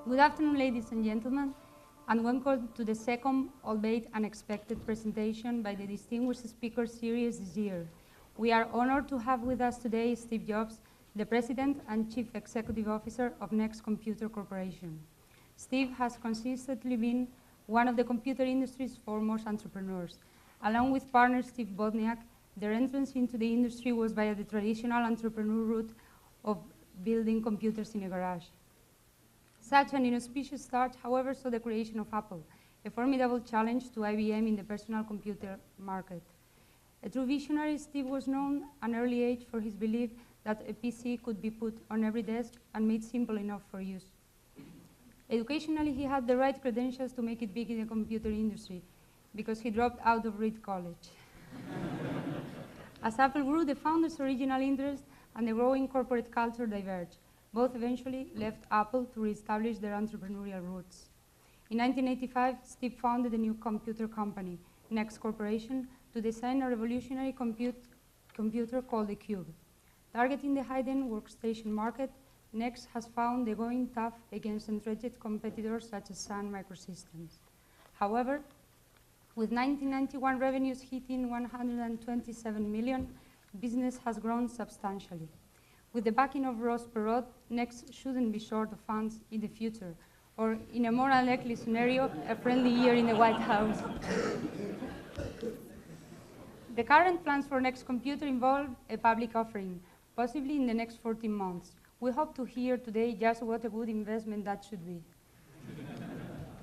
Good afternoon, ladies and gentlemen, and welcome to the second, albeit unexpected, presentation by the Distinguished Speaker Series this year. We are honored to have with us today Steve Jobs, the President and Chief Executive Officer of Next Computer Corporation. Steve has consistently been one of the computer industry's foremost entrepreneurs. Along with partner Steve Wozniak, their entrance into the industry was via the traditional entrepreneur route of building computers in a garage. Such an inauspicious start, however, saw the creation of Apple, a formidable challenge to IBM in the personal computer market. A true visionary, Steve was known at an early age for his belief that a PC could be put on every desk and made simple enough for use. Educationally, he had the right credentials to make it big in the computer industry because he dropped out of Reed College. As Apple grew, the founder's original interest and the growing corporate culture diverged. Both eventually left Apple to reestablish their entrepreneurial roots. In 1985, Steve founded a new computer company, Next Corporation, to design a revolutionary computer called the Cube. Targeting the high-end workstation market, Next has found the going tough against entrenched competitors such as Sun Microsystems. However, with 1991 revenues hitting 127 million, business has grown substantially. With the backing of Ross Perot, Next shouldn't be short of funds in the future, or in a more unlikely scenario, a friendly year in the White House. The current plans for Next Computer involve a public offering, possibly in the next 14 months. We hope to hear today just what a good investment that should be.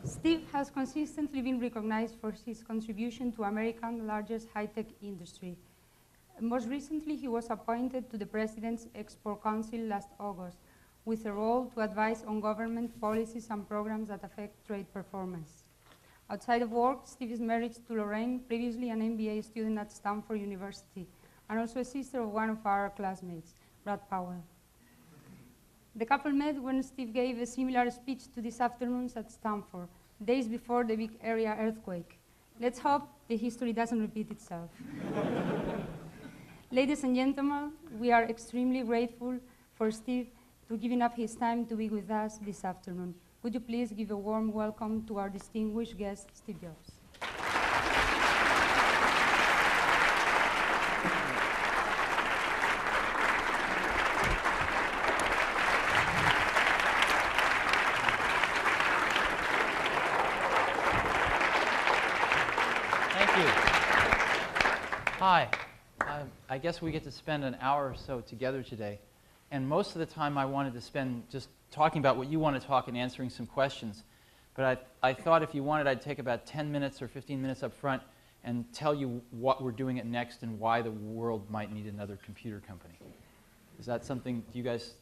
Steve has consistently been recognized for his contribution to America's largest high-tech industry. Most recently, he was appointed to the President's Export Council last August, with a role to advise on government policies and programs that affect trade performance. Outside of work, Steve is married to Lorraine, previously an MBA student at Stanford University, and also a sister of one of our classmates, Brad Powell. The couple met when Steve gave a similar speech to this afternoon at Stanford, days before the big area earthquake. Let's hope the history doesn't repeat itself. Ladies and gentlemen, we are extremely grateful for Steve to giving up his time to be with us this afternoon. Would you please give a warm welcome to our distinguished guest, Steve Jobs. Thank you. Hi. I guess we get to spend an hour or so together today. And most of the time I wanted to spend just talking about what you want to talk and answering some questions. But I thought if you wanted, I'd take about 10 minutes or 15 minutes up front and tell you what we're doing at Next and why the world might need another computer company. Is that something, do you guys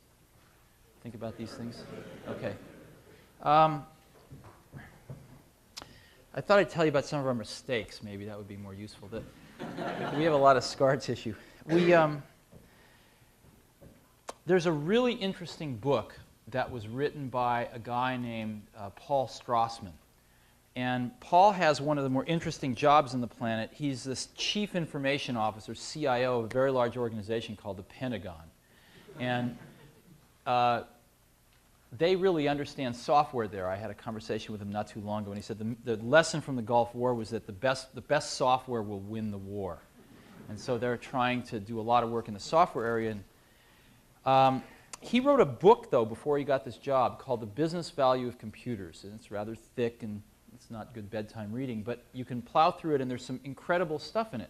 think about these things? Okay. I thought I'd tell you about some of our mistakes. Maybe that would be more useful. We have a lot of scar tissue. There's a really interesting book that was written by a guy named Paul Strassman. And Paul has one of the more interesting jobs on the planet. He's this chief information officer, CIO of a very large organization called the Pentagon. And they really understand software there. I had a conversation with him not too long ago, and he said the lesson from the Gulf War was that the best software will win the war. And so they're trying to do a lot of work in the software area. And, he wrote a book, though, before he got this job called The Business Value of Computers. And it's rather thick, and it's not good bedtime reading, but you can plow through it, and there's some incredible stuff in it.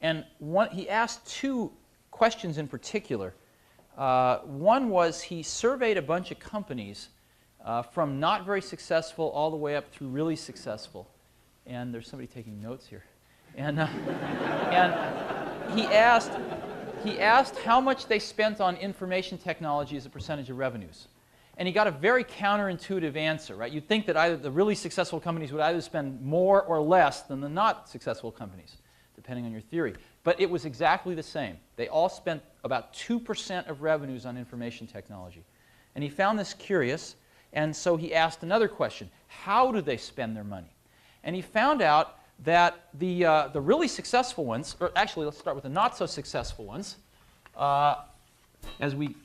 And he asked two questions in particular. One was he surveyed a bunch of companies from not very successful all the way up through really successful. And there's somebody taking notes here. And he asked how much they spent on information technology as a percentage of revenues. And he got a very counterintuitive answer, right? You'd think that either the really successful companies would either spend more or less than the not successful companies, depending on your theory. But it was exactly the same. They all spent about 2% of revenues on information technology. And he found this curious, and so he asked another question. How do they spend their money? And he found out that the really successful ones, or actually let's start with the not so successful ones, as we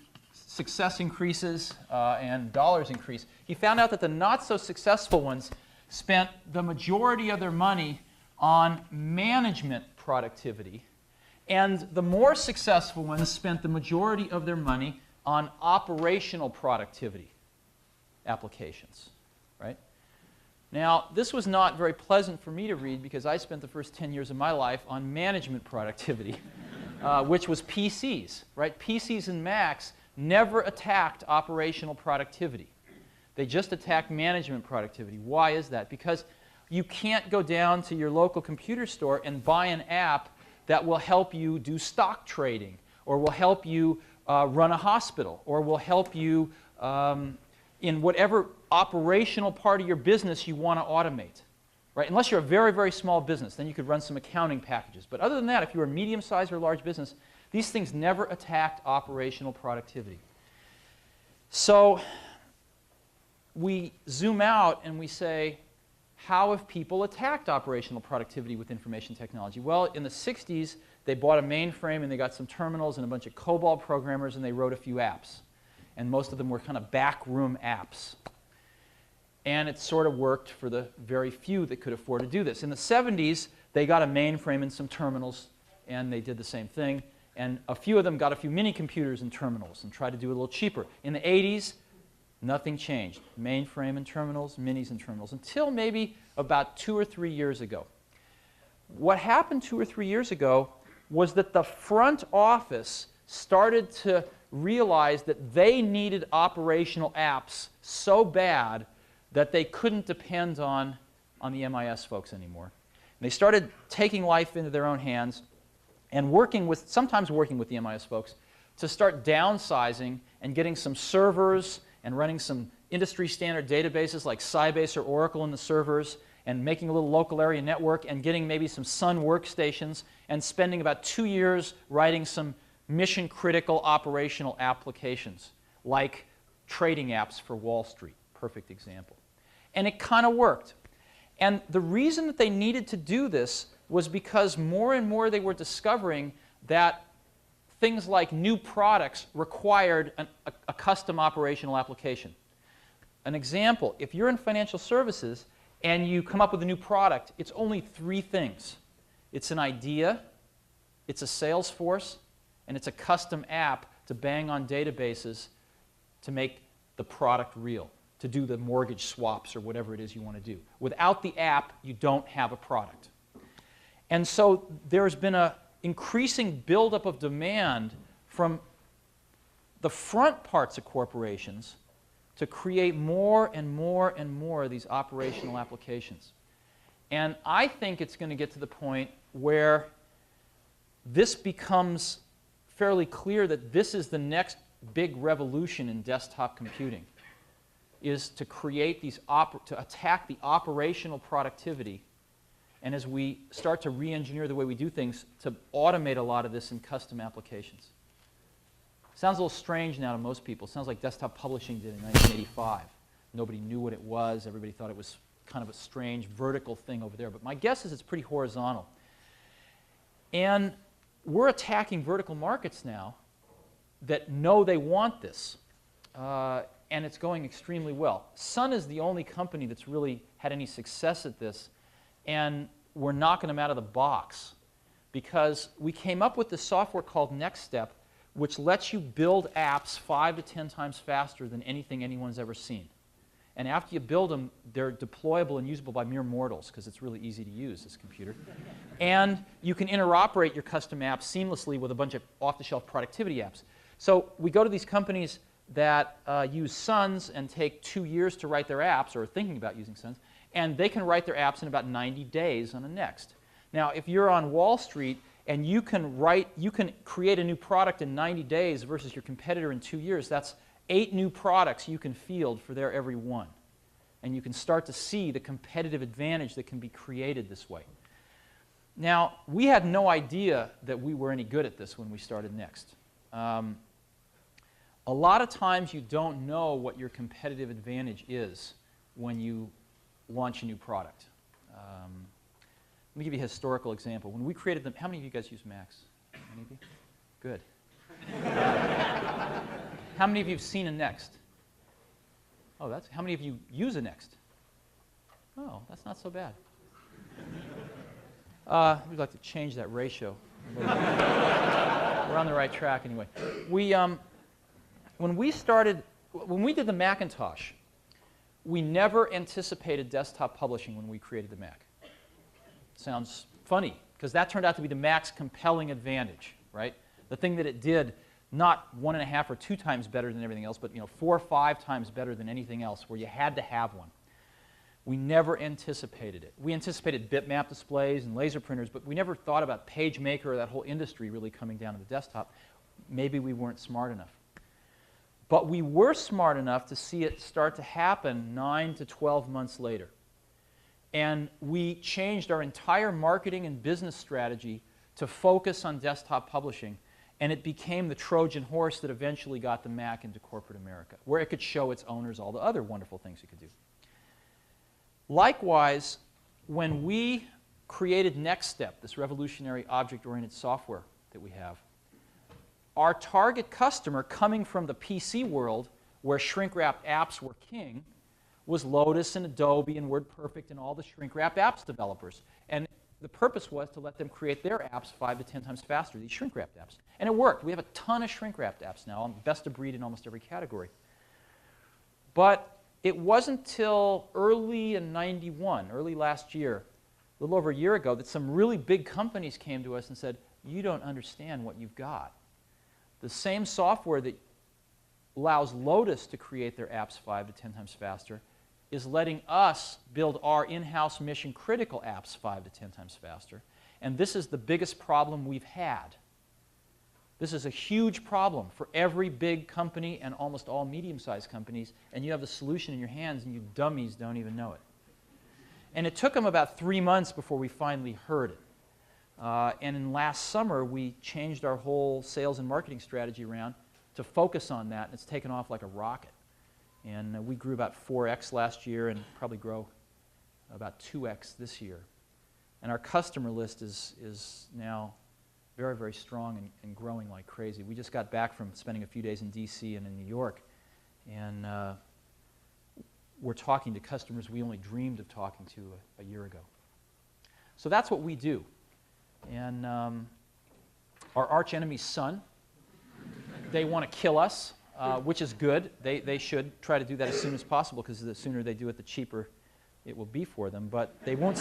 success increases and dollars increase, he found out that the not-so-successful ones spent the majority of their money on management productivity, and the more successful ones spent the majority of their money on operational productivity applications, right? Now, this was not very pleasant for me to read because I spent the first 10 years of my life on management productivity, which was PCs, right? PCs and Macs never attacked operational productivity. They just attacked management productivity. Why is that? Because you can't go down to your local computer store and buy an app that will help you do stock trading, or will help you run a hospital, or will help you in whatever operational part of your business you want to automate, right? Unless you're a very, very small business, then you could run some accounting packages. But other than that, if you're a medium-sized or large business, these things never attacked operational productivity. So we zoom out and we say, how have people attacked operational productivity with information technology? Well, in the 60s, they bought a mainframe and they got some terminals and a bunch of COBOL programmers and they wrote a few apps. And most of them were kind of backroom apps. And it sort of worked for the very few that could afford to do this. In the 70s, they got a mainframe and some terminals, and they did the same thing. And a few of them got a few mini computers and terminals and tried to do it a little cheaper. In the 80s, nothing changed. Mainframe and terminals, minis and terminals, until maybe about 2 or 3 years ago. What happened 2 or 3 years ago was that the front office started to realize that they needed operational apps so bad that they couldn't depend on the MIS folks anymore. And they started taking life into their own hands and sometimes working with the MIS folks to start downsizing and getting some servers and running some industry standard databases like Sybase or Oracle in the servers, and making a little local area network, and getting maybe some Sun workstations, and spending about 2 years writing some mission critical operational applications like trading apps for Wall Street. Perfect example. And it kind of worked. And the reason that they needed to do this was because more and more they were discovering that things like new products required a custom operational application. An example, if you're in financial services and you come up with a new product, it's only 3 things. It's an idea, it's a sales force, and it's a custom app to bang on databases to make the product real, to do the mortgage swaps or whatever it is you want to do. Without the app, you don't have a product. And so there's been an increasing buildup of demand from the front parts of corporations to create more and more and more of these operational applications. And I think it's going to get to the point where this becomes fairly clear that this is the next big revolution in desktop computing, is to create these, to attack the operational productivity, and as we start to re-engineer the way we do things, to automate a lot of this in custom applications. Sounds a little strange now to most people. Sounds like desktop publishing did in 1985. Nobody knew what it was. Everybody thought it was kind of a strange vertical thing over there. But my guess is it's pretty horizontal. And we're attacking vertical markets now that know they want this. And it's going extremely well. Sun is the only company that's really had any success at this. And we're knocking them out of the box because we came up with this software called Next Step, which lets you build apps 5 to 10 times faster than anything anyone's ever seen. And after you build them, they're deployable and usable by mere mortals because it's really easy to use, this computer. And you can interoperate your custom apps seamlessly with a bunch of off-the-shelf productivity apps. So we go to these companies that use Suns and take 2 years to write their apps, or are thinking about using Suns, and they can write their apps in about 90 days on a Next. Now, if you're on Wall Street and you can create a new product in 90 days versus your competitor in 2 years, that's 8 new products you can field for their every one. And you can start to see the competitive advantage that can be created this way. Now, we had no idea that we were any good at this when we started Next. A lot of times you don't know what your competitive advantage is when you launch a new product. Let me give you a historical example. When we created them, how many of you guys use Macs? Any of you? Good. How many of you have seen a Next? Oh, that's, how many of you use a Next? Oh, that's not so bad. We'd like to change that ratio. We're on the right track anyway. When we did the Macintosh, we never anticipated desktop publishing when we created the Mac. Sounds funny, because that turned out to be the Mac's compelling advantage, right? The thing that it did, not 1.5 or 2 times better than everything else, but 4 or 5 times better than anything else, where you had to have one. We never anticipated it. We anticipated bitmap displays and laser printers, but we never thought about PageMaker or that whole industry really coming down to the desktop. Maybe we weren't smart enough. But we were smart enough to see it start to happen 9 to 12 months later. And we changed our entire marketing and business strategy to focus on desktop publishing, and it became the Trojan horse that eventually got the Mac into corporate America, where it could show its owners all the other wonderful things it could do. Likewise, when we created NextStep, this revolutionary object-oriented software that we have, our target customer, coming from the PC world, where shrink-wrapped apps were king, was Lotus and Adobe and WordPerfect and all the shrink-wrapped apps developers. And the purpose was to let them create their apps 5 to 10 times faster, these shrink-wrapped apps. And it worked. We have a ton of shrink-wrapped apps now, best of breed in almost every category. But it wasn't till early in '91, early last year, a little over a year ago, that some really big companies came to us and said, you don't understand what you've got. The same software that allows Lotus to create their apps 5 to 10 times faster is letting us build our in-house mission-critical apps 5 to 10 times faster. And this is the biggest problem we've had. This is a huge problem for every big company and almost all medium-sized companies, and you have the solution in your hands, and you dummies don't even know it. And it took them about 3 months before we finally heard it. And in last summer, we changed our whole sales and marketing strategy around to focus on that, and it's taken off like a rocket. And we grew about 4x last year and probably grow about 2x this year. And our customer list is now very, very strong and growing like crazy. We just got back from spending a few days in DC and in New York, and we're talking to customers we only dreamed of talking to a year ago. So that's what we do. And our arch enemy's son, they want to kill us, which is good. They should try to do that as soon as possible, because the sooner they do it, the cheaper it will be for them. But they won't.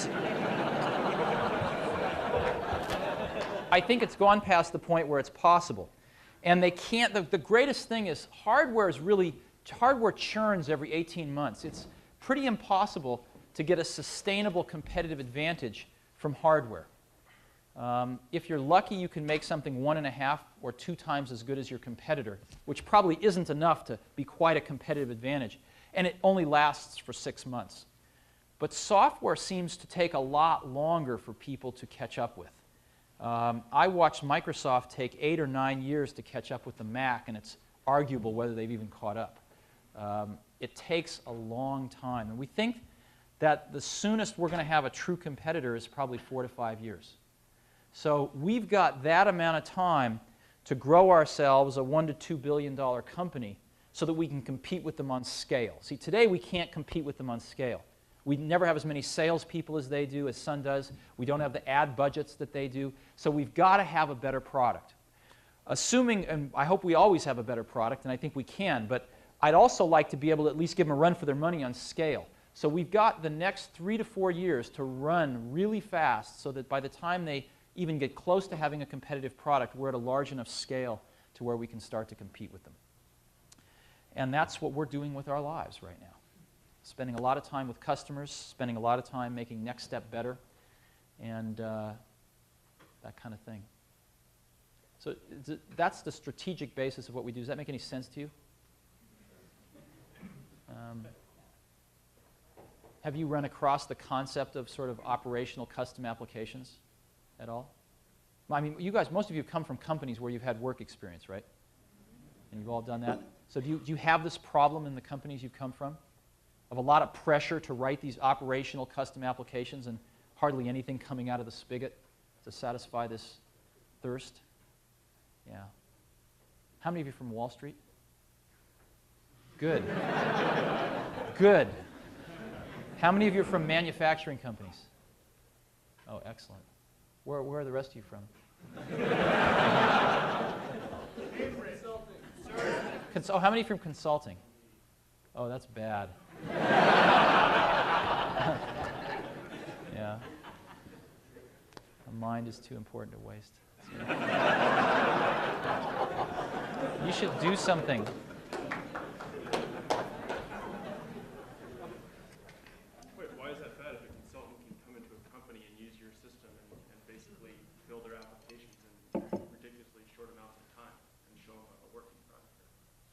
I think it's gone past the point where it's possible. And they can't, the greatest thing is hardware churns every 18 months. It's pretty impossible to get a sustainable competitive advantage from hardware. If you're lucky, you can make something 1.5 or 2 times as good as your competitor, which probably isn't enough to be quite a competitive advantage. And it only lasts for 6 months. But software seems to take a lot longer for people to catch up with. I watched Microsoft take 8 or 9 years to catch up with the Mac, and it's arguable whether they've even caught up. It takes a long time. And we think that the soonest we're going to have a true competitor is probably 4 to 5 years. So we've got that amount of time to grow ourselves a $1 to $2 billion company so that we can compete with them on scale. See, today we can't compete with them on scale. We never have as many salespeople as they do, as Sun does. We don't have the ad budgets that they do. So we've got to have a better product. Assuming, and I hope we always have a better product, and I think we can, but I'd also like to be able to at least give them a run for their money on scale. So we've got the next 3 to 4 years to run really fast so that by the time they even get close to having a competitive product, we're at a large enough scale to where we can start to compete with them. And that's what we're doing with our lives right now. Spending a lot of time with customers, spending a lot of time making NextStep better, and that kind of thing. So that's the strategic basis of what we do. Does that make any sense to you? Have you run across the concept of sort of operational custom applications at all? I mean, you guys, most of you have come from companies where you've had work experience, right? And you've all done that. So do you have this problem in the companies you've come from? Of a lot of pressure to write these operational custom applications and hardly anything coming out of the spigot to satisfy this thirst? Yeah. How many of you are from Wall Street? Good. Good. How many of you are from manufacturing companies? Oh, excellent. Where are the rest of you from? Oh, how many from consulting? Oh, that's bad. Yeah. A mind is too important to waste. You should do something. Wait, why is that bad if a consultant can come into a company and use your system and basically build their applications in ridiculously short amounts of time and show them a working product?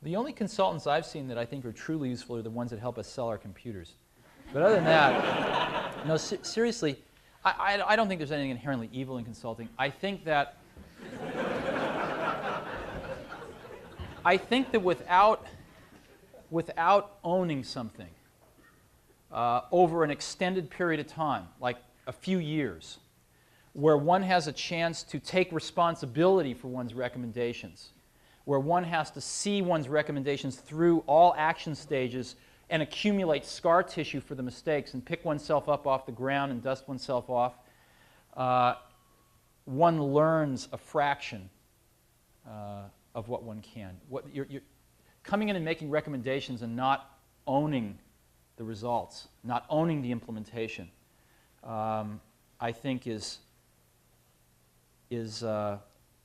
The only consultants I've seen that I think are truly useful are the ones that help us sell our computers. But other than that, no, seriously, I don't think there's anything inherently evil in consulting. I think that without owning something over an extended period of time, like a few years, where one has a chance to take responsibility for one's recommendations, where one has to see one's recommendations through all action stages and accumulate scar tissue for the mistakes and pick oneself up off the ground and dust oneself off, one learns a fraction of what one can. You're coming in and making recommendations and not owning the results, not owning the implementation, I think is a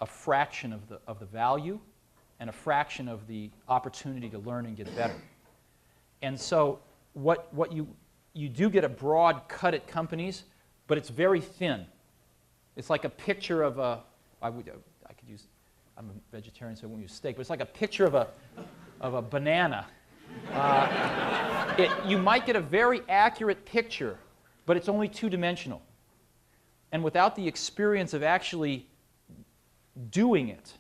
fraction of the value and a fraction of the opportunity to learn and get better. And so what you do get a broad cut at companies, but it's very thin. It's like a picture of a, I'm a vegetarian, so I won't use steak, but it's like a picture of a banana. You might get a very accurate picture, but it's only two-dimensional. And without the experience of actually doing it,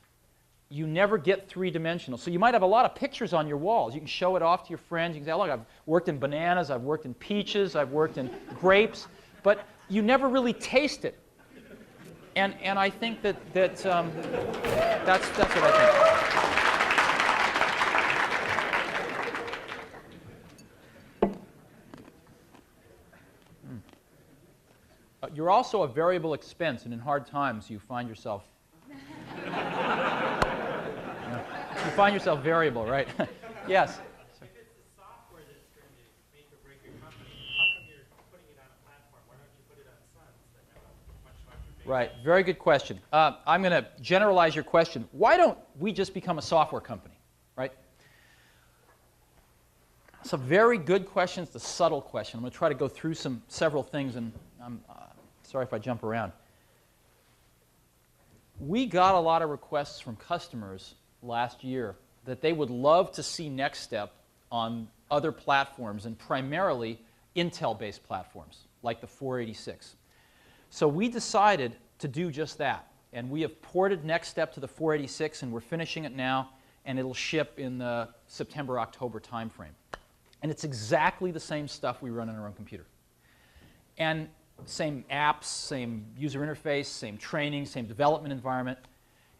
you never get three-dimensional. So you might have a lot of pictures on your walls. You can show it off to your friends. You can say, look, I've worked in bananas, I've worked in peaches, I've worked in grapes, but you never really taste it. And I think that's what I think. You're also a variable expense, and in hard times you find yourself variable, right? Yes. If it's the software that's going to make or break your company, how come you're putting it on a platform? Why don't you put it on Suns that have a much larger base? Right. Very good question. I'm going to generalize your question. Why don't we just become a software company, right? It's a very good question. It's a subtle question. I'm going to try to go through several things, and I'm sorry if I jump around. We got a lot of requests from customers last year that they would love to see Next Step on other platforms, and primarily Intel-based platforms, like the 486. So we decided to do just that, and we have ported Next Step to the 486, and we're finishing it now, and it'll ship in the September-October timeframe. And it's exactly the same stuff we run on our own computer. And same apps, same user interface, same training, same development environment.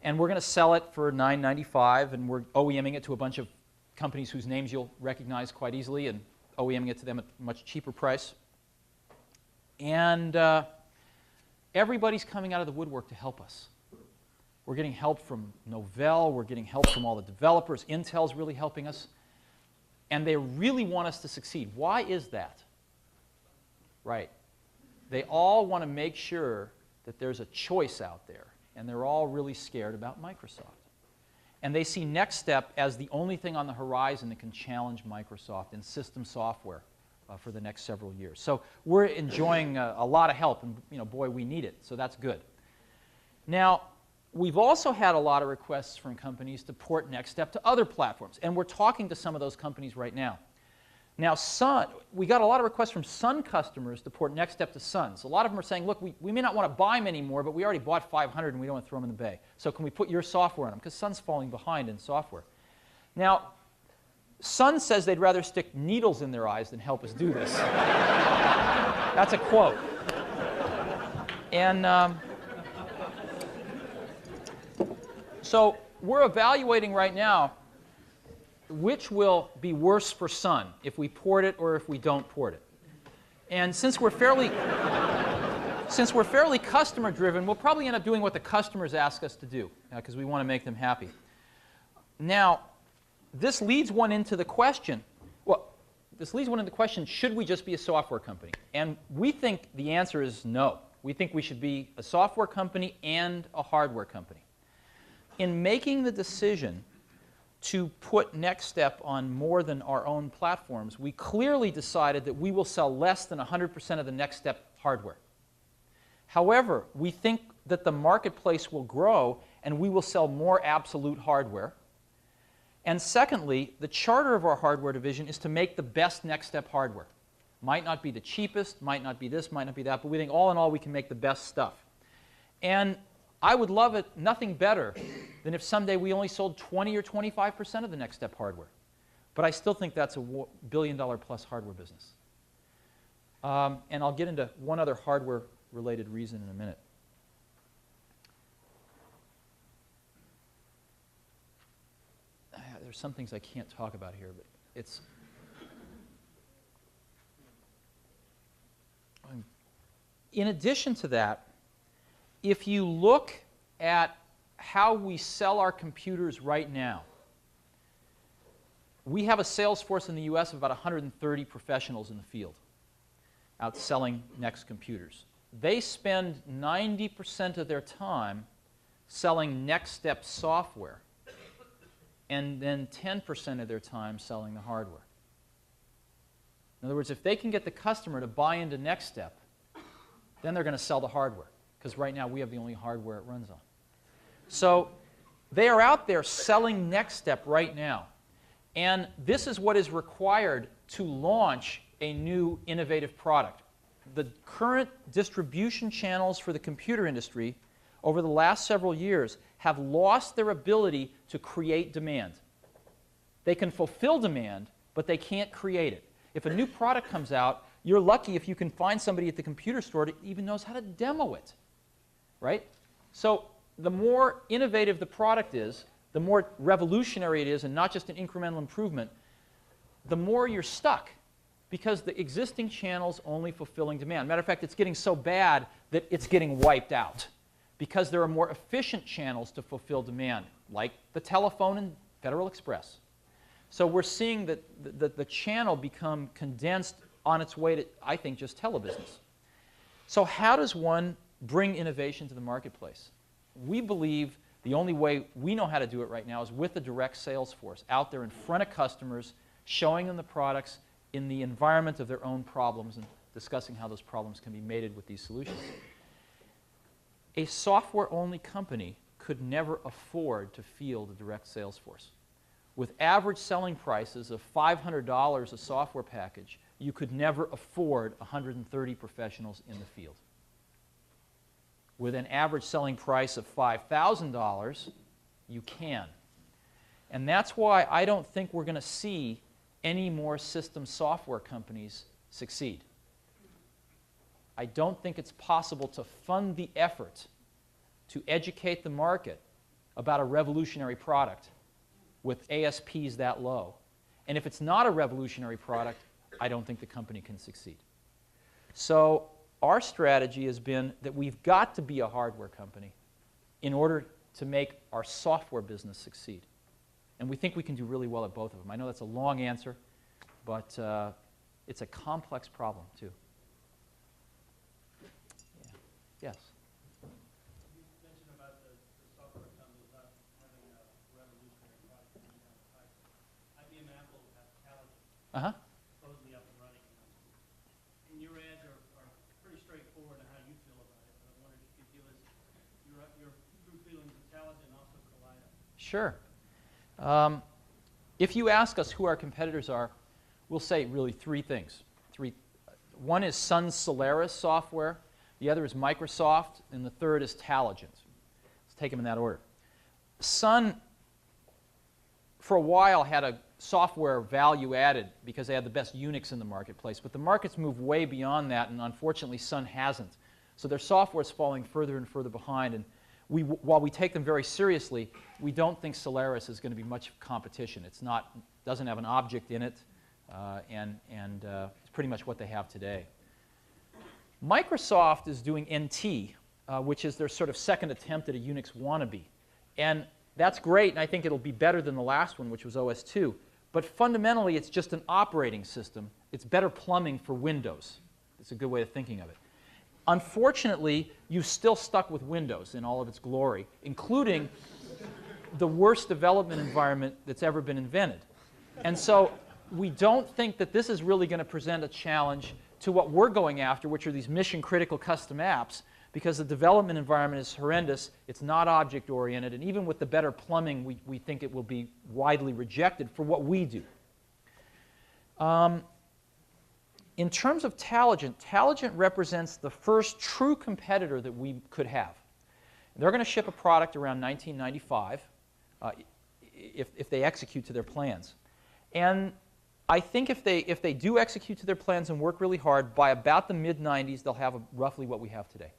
And we're going to sell it for $9.95, and we're OEMing it to a bunch of companies whose names you'll recognize quite easily, and OEMing it to them at a much cheaper price. And everybody's coming out of the woodwork to help us. We're getting help from Novell. We're getting help from all the developers. Intel's really helping us. And they really want us to succeed. Why is that? Right. They all want to make sure that there's a choice out there. And they're all really scared about Microsoft. And they see Next Step as the only thing on the horizon that can challenge Microsoft in system software for the next several years. So we're enjoying a lot of help, and boy, we need it. So that's good. Now, we've also had a lot of requests from companies to port Next Step to other platforms, and we're talking to some of those companies right now. Now, Sun, we got a lot of requests from Sun customers to port Next Step to Sun. So a lot of them are saying, look, we may not want to buy them anymore, but we already bought 500 and we don't want to throw them in the bay. So can we put your software on them? Because Sun's falling behind in software. Now, Sun says they'd rather stick needles in their eyes than help us do this. That's a quote. And so we're evaluating right now which will be worse for Sun, if we port it or if we don't port it? And since we're fairly customer-driven, we'll probably end up doing what the customers ask us to do, because we want to make them happy. Now, this leads one into the question, should we just be a software company? And we think the answer is no. We think we should be a software company and a hardware company. In making the decision to put NextStep on more than our own platforms, we clearly decided that we will sell less than 100% of the NextStep hardware. However, we think that the marketplace will grow and we will sell more absolute hardware. And secondly, the charter of our hardware division is to make the best NextStep hardware. Might not be the cheapest, might not be this, might not be that, but we think all in all we can make the best stuff. And I would love it nothing better than if someday we only sold 20 or 25% of the NextStep hardware. But I still think that's a billion-dollar-plus hardware business. And I'll get into one other hardware-related reason in a minute. There's some things I can't talk about here, but it's... In addition to that, if you look at how we sell our computers right now, we have a sales force in the US of about 130 professionals in the field out selling Next computers. They spend 90% of their time selling NextStep software and then 10% of their time selling the hardware. In other words, if they can get the customer to buy into NextStep, then they're going to sell the hardware, because right now we have the only hardware it runs on. So they are out there selling NextStep right now. And this is what is required to launch a new innovative product. The current distribution channels for the computer industry over the last several years have lost their ability to create demand. They can fulfill demand, but they can't create it. If a new product comes out, you're lucky if you can find somebody at the computer store that even knows how to demo it, right? So the more innovative the product is, the more revolutionary it is, and not just an incremental improvement, the more you're stuck, because the existing channel's only fulfilling demand. Matter of fact, it's getting so bad that it's getting wiped out, because there are more efficient channels to fulfill demand, like the telephone and Federal Express. So we're seeing that the channel become condensed on its way to, I think, just telebusiness. So how does one bring innovation to the marketplace? We believe the only way we know how to do it right now is with a direct sales force out there in front of customers, showing them the products in the environment of their own problems and discussing how those problems can be mated with these solutions. A software-only company could never afford to field a direct sales force. With average selling prices of $500 a software package, you could never afford 130 professionals in the field. With an average selling price of $5,000, you can. And that's why I don't think we're going to see any more system software companies succeed. I don't think it's possible to fund the effort to educate the market about a revolutionary product with ASPs that low. And if it's not a revolutionary product, I don't think the company can succeed. So our strategy has been that we've got to be a hardware company in order to make our software business succeed. And we think we can do really well at both of them. I know that's a long answer, but it's a complex problem, too. Yeah. Yes? You mentioned about the software companies not having a revolutionary product of any kind of type. IBM and Apple have Taligent supposedly up and running. And your ads are pretty straightforward on how you feel about it, but I wondered if you could give us your true feelings of Taligent and also Kaleido. Sure. If you ask us who our competitors are, we'll say really three things. One is Sun's Solaris software, the other is Microsoft, and the third is Taligent. Let's take them in that order. Sun, for a while, had a software value added because they had the best Unix in the marketplace, but the market's moved way beyond that, and unfortunately Sun hasn't. So their software is falling further and further behind, and while we take them very seriously, we don't think Solaris is going to be much competition. It's not doesn't have an object in it, and it's pretty much what they have today. Microsoft is doing NT, which is their sort of second attempt at a Unix wannabe. And that's great, and I think it'll be better than the last one, which was OS2. But fundamentally, it's just an operating system. It's better plumbing for Windows. It's a good way of thinking of it. Unfortunately, you've still stuck with Windows in all of its glory, including the worst development environment that's ever been invented. And so we don't think that this is really going to present a challenge to what we're going after, which are these mission-critical custom apps, because the development environment is horrendous, it's not object-oriented, and even with the better plumbing, we think it will be widely rejected for what we do. In terms of Taligent, Taligent represents the first true competitor that we could have. They're going to ship a product around 1995 if they execute to their plans. And I think if they do execute to their plans and work really hard, by about the mid-90s, they'll have roughly what we have today.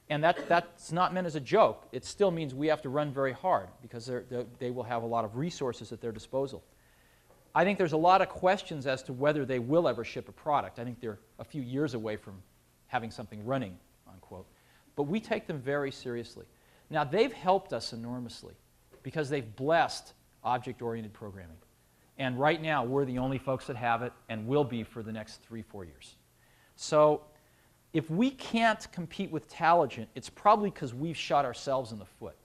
And that's not meant as a joke. It still means we have to run very hard because they will have a lot of resources at their disposal. I think there's a lot of questions as to whether they will ever ship a product. I think they're a few years away from having something running, unquote. But we take them very seriously. Now, they've helped us enormously because they've blessed object-oriented programming. And right now, we're the only folks that have it and will be for the next 3-4 years. So if we can't compete with Taligent, it's probably because we've shot ourselves in the foot.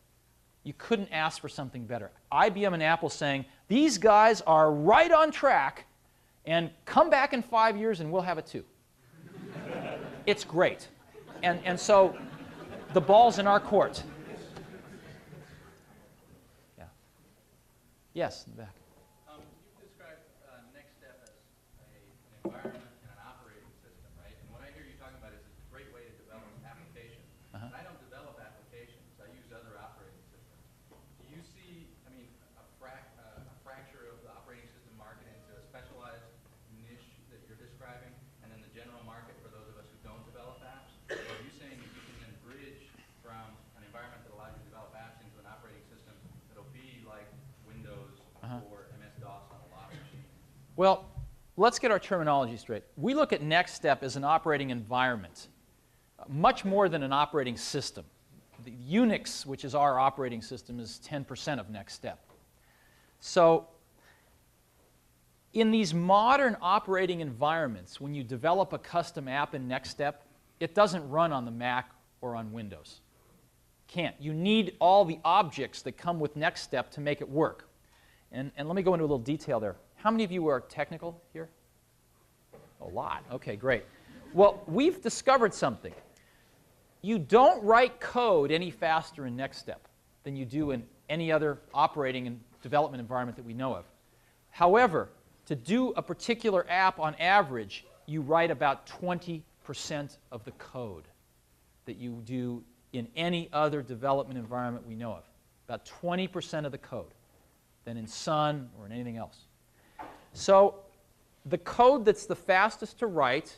You couldn't ask for something better. IBM and Apple saying, these guys are right on track, and come back in 5 years and we'll have it too. It's great. And so the ball's in our court. Yeah. Yes, in the back. You've described Next Step as an environment and an operating system, right? And what I hear you talking about is it's a great way to develop applications. And I don't develop applications. I use other operating systems. Do you see, I mean, a fracture of the operating system market into a specialized niche that you're describing, and then the general market for those of us who don't develop apps? Or are you saying that you can then bridge from an environment that allows you to develop apps into an operating system that'll be like Windows or MS-DOS on a lot of machines? Well, let's get our terminology straight. We look at Next Step as an operating environment, much more than an operating system. The Unix, which is our operating system, is 10% of Next Step. So in these modern operating environments, when you develop a custom app in Next Step, it doesn't run on the Mac or on Windows. Can't. You need all the objects that come with Next Step to make it work. And let me go into a little detail there. How many of you are technical here? A lot. Okay, great. Well, we've discovered something. You don't write code any faster in Next Step than you do in any other operating and development environment that we know of. However, to do a particular app on average, you write about 20% of the code that you do in any other development environment we know of. About 20% of the code than in Sun or in anything else. So the code that's the fastest to write,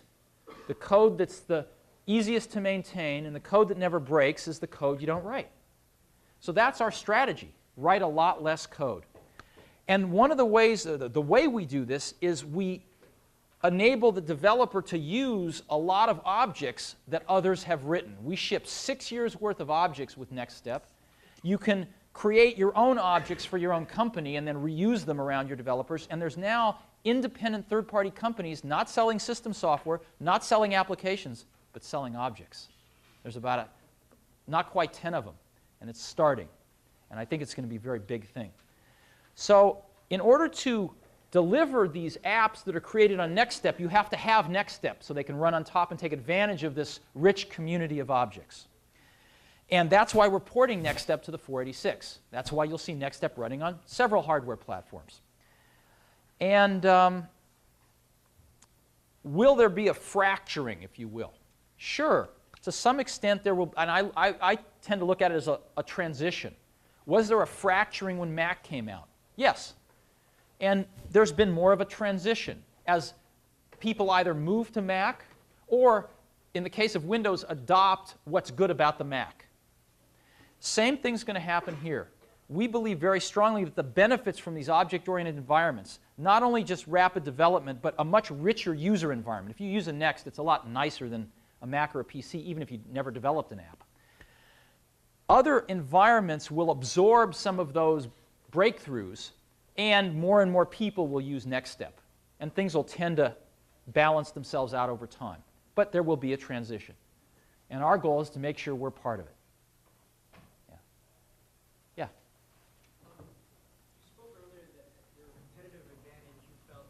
the code that's the easiest to maintain, and the code that never breaks is the code you don't write. So that's our strategy. Write a lot less code. And one of the ways, the way we do this is we enable the developer to use a lot of objects that others have written. We ship 6 years' worth of objects with Next Step. You can create your own objects for your own company and then reuse them around your developers. And there's now independent third-party companies not selling system software, not selling applications, but selling objects. There's about not quite 10 of them, and it's starting. And I think it's going to be a very big thing. So in order to deliver these apps that are created on Next Step, you have to have Next Step so they can run on top and take advantage of this rich community of objects. And that's why we're porting Next Step to the 486. That's why you'll see Next Step running on several hardware platforms. And will there be a fracturing, if you will? Sure. To some extent there will, and I tend to look at it as a transition. Was there a fracturing when Mac came out? Yes. And there's been more of a transition as people either move to Mac or, in the case of Windows, adopt what's good about the Mac. Same thing's going to happen here. we believe very strongly that the benefits from these object-oriented environments, not only just rapid development, but a much richer user environment. If you use a Next, it's a lot nicer than a Mac or a PC, even if you never developed an app. Other environments will absorb some of those breakthroughs, and more people will use Next Step. And things will tend to balance themselves out over time. But there will be a transition. And our goal is to make sure we're part of it. Yeah. You spoke earlier that your competitive advantage you felt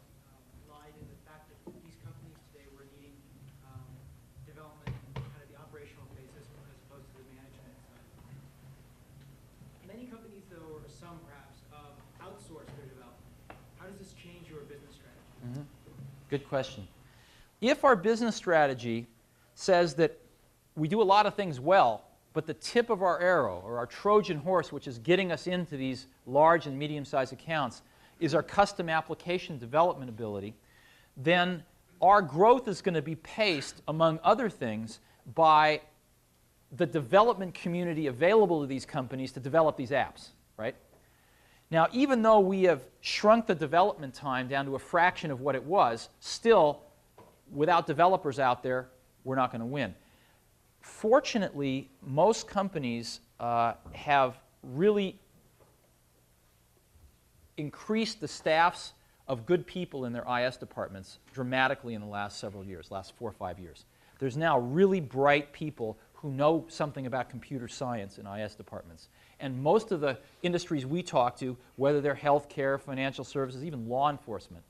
lied in the fact that these companies today were needing development in kind of the operational basis as opposed to the management side. Many companies, though, or some perhaps, outsource their development. How does this change your business strategy? Good question. If our business strategy says that we do a lot of things well, but the tip of our arrow, or our Trojan horse, which is getting us into these large and medium-sized accounts, is our custom application development ability, then our growth is going to be paced, among other things, by the development community available to these companies to develop these apps, right? Now, even though we have shrunk the development time down to a fraction of what it was, still, without developers out there, we're not going to win. Fortunately, most companies have really increased the staffs of good people in their IS departments dramatically in the last several years, last 4 or 5 years. There's now really bright people who know something about computer science in IS departments. And most of the industries we talk to, whether they're healthcare, financial services, even law enforcement,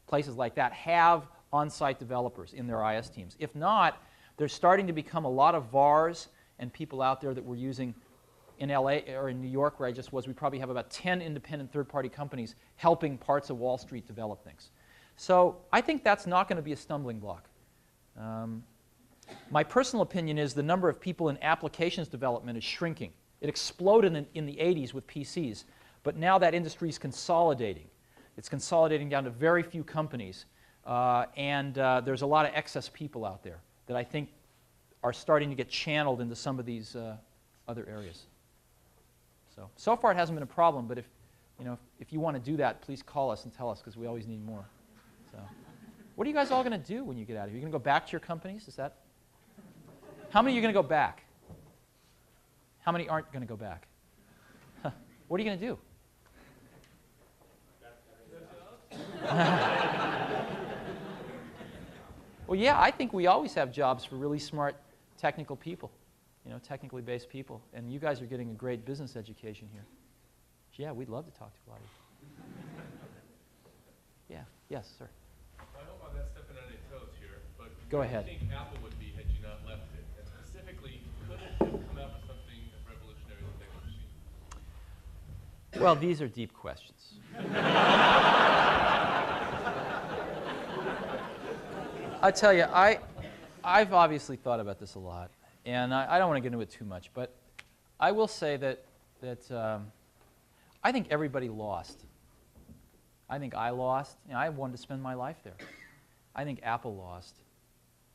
places like that, have on-site developers in their IS teams. If not, there's starting to become a lot of VARs and people out there that we're using in LA or in New York, where I just was. We probably have about 10 independent third-party companies helping parts of Wall Street develop things. So I think that's not going to be a stumbling block. My personal opinion is the number of people in applications development is shrinking. It exploded in the 80s with PCs, but now that industry is consolidating. It's consolidating down to very few companies, and there's a lot of excess people out there that I think are starting to get channeled into some of these other areas. So far it hasn't been a problem, but if you want to do that, please call us and tell us, because we always need more. So, what are you guys all going to do when you get out of here? Are you going to go back to your companies? Is that? How many are going to go back? How many aren't going to go back? What are you going to do? Well, yeah, I think we always have jobs for really smart technical people, technically based people. And you guys are getting a great business education here. Yeah, we'd love to talk to a lot of you. Yeah, yes, sir. I hope I'm not stepping on any toes here, but go ahead. What do you think Apple would be had you not left it? And specifically, could it have come out with something revolutionary with the machine? Well, these are deep questions. I tell you, I've obviously thought about this a lot, and I don't want to get into it too much, but I will say that I think everybody lost. I think I lost. I wanted to spend my life there. I think Apple lost.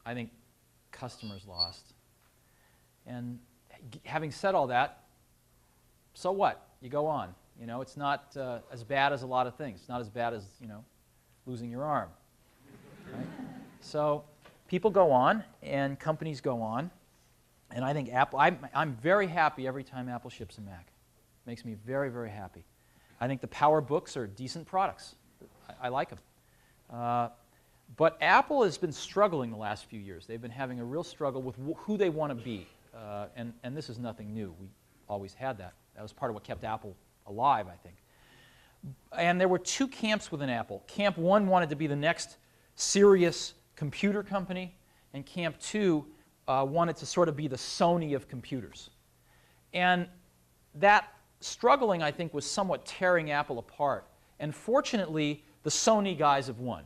I think customers lost. And having said all that, so what? You go on. It's not as bad as a lot of things. It's not as bad as, losing your arm. Right? So people go on, and companies go on. And I think Apple, I'm very happy every time Apple ships a Mac. It makes me very, very happy. I think the PowerBooks are decent products. I like them. But Apple has been struggling the last few years. They've been having a real struggle with who they want to be. And this is nothing new. We always had that. That was part of what kept Apple alive, I think. And there were two camps within Apple. Camp 1 wanted to be the next serious computer company, and Camp 2 wanted to sort of be the Sony of computers. And that struggling, I think, was somewhat tearing Apple apart. And fortunately, the Sony guys have won.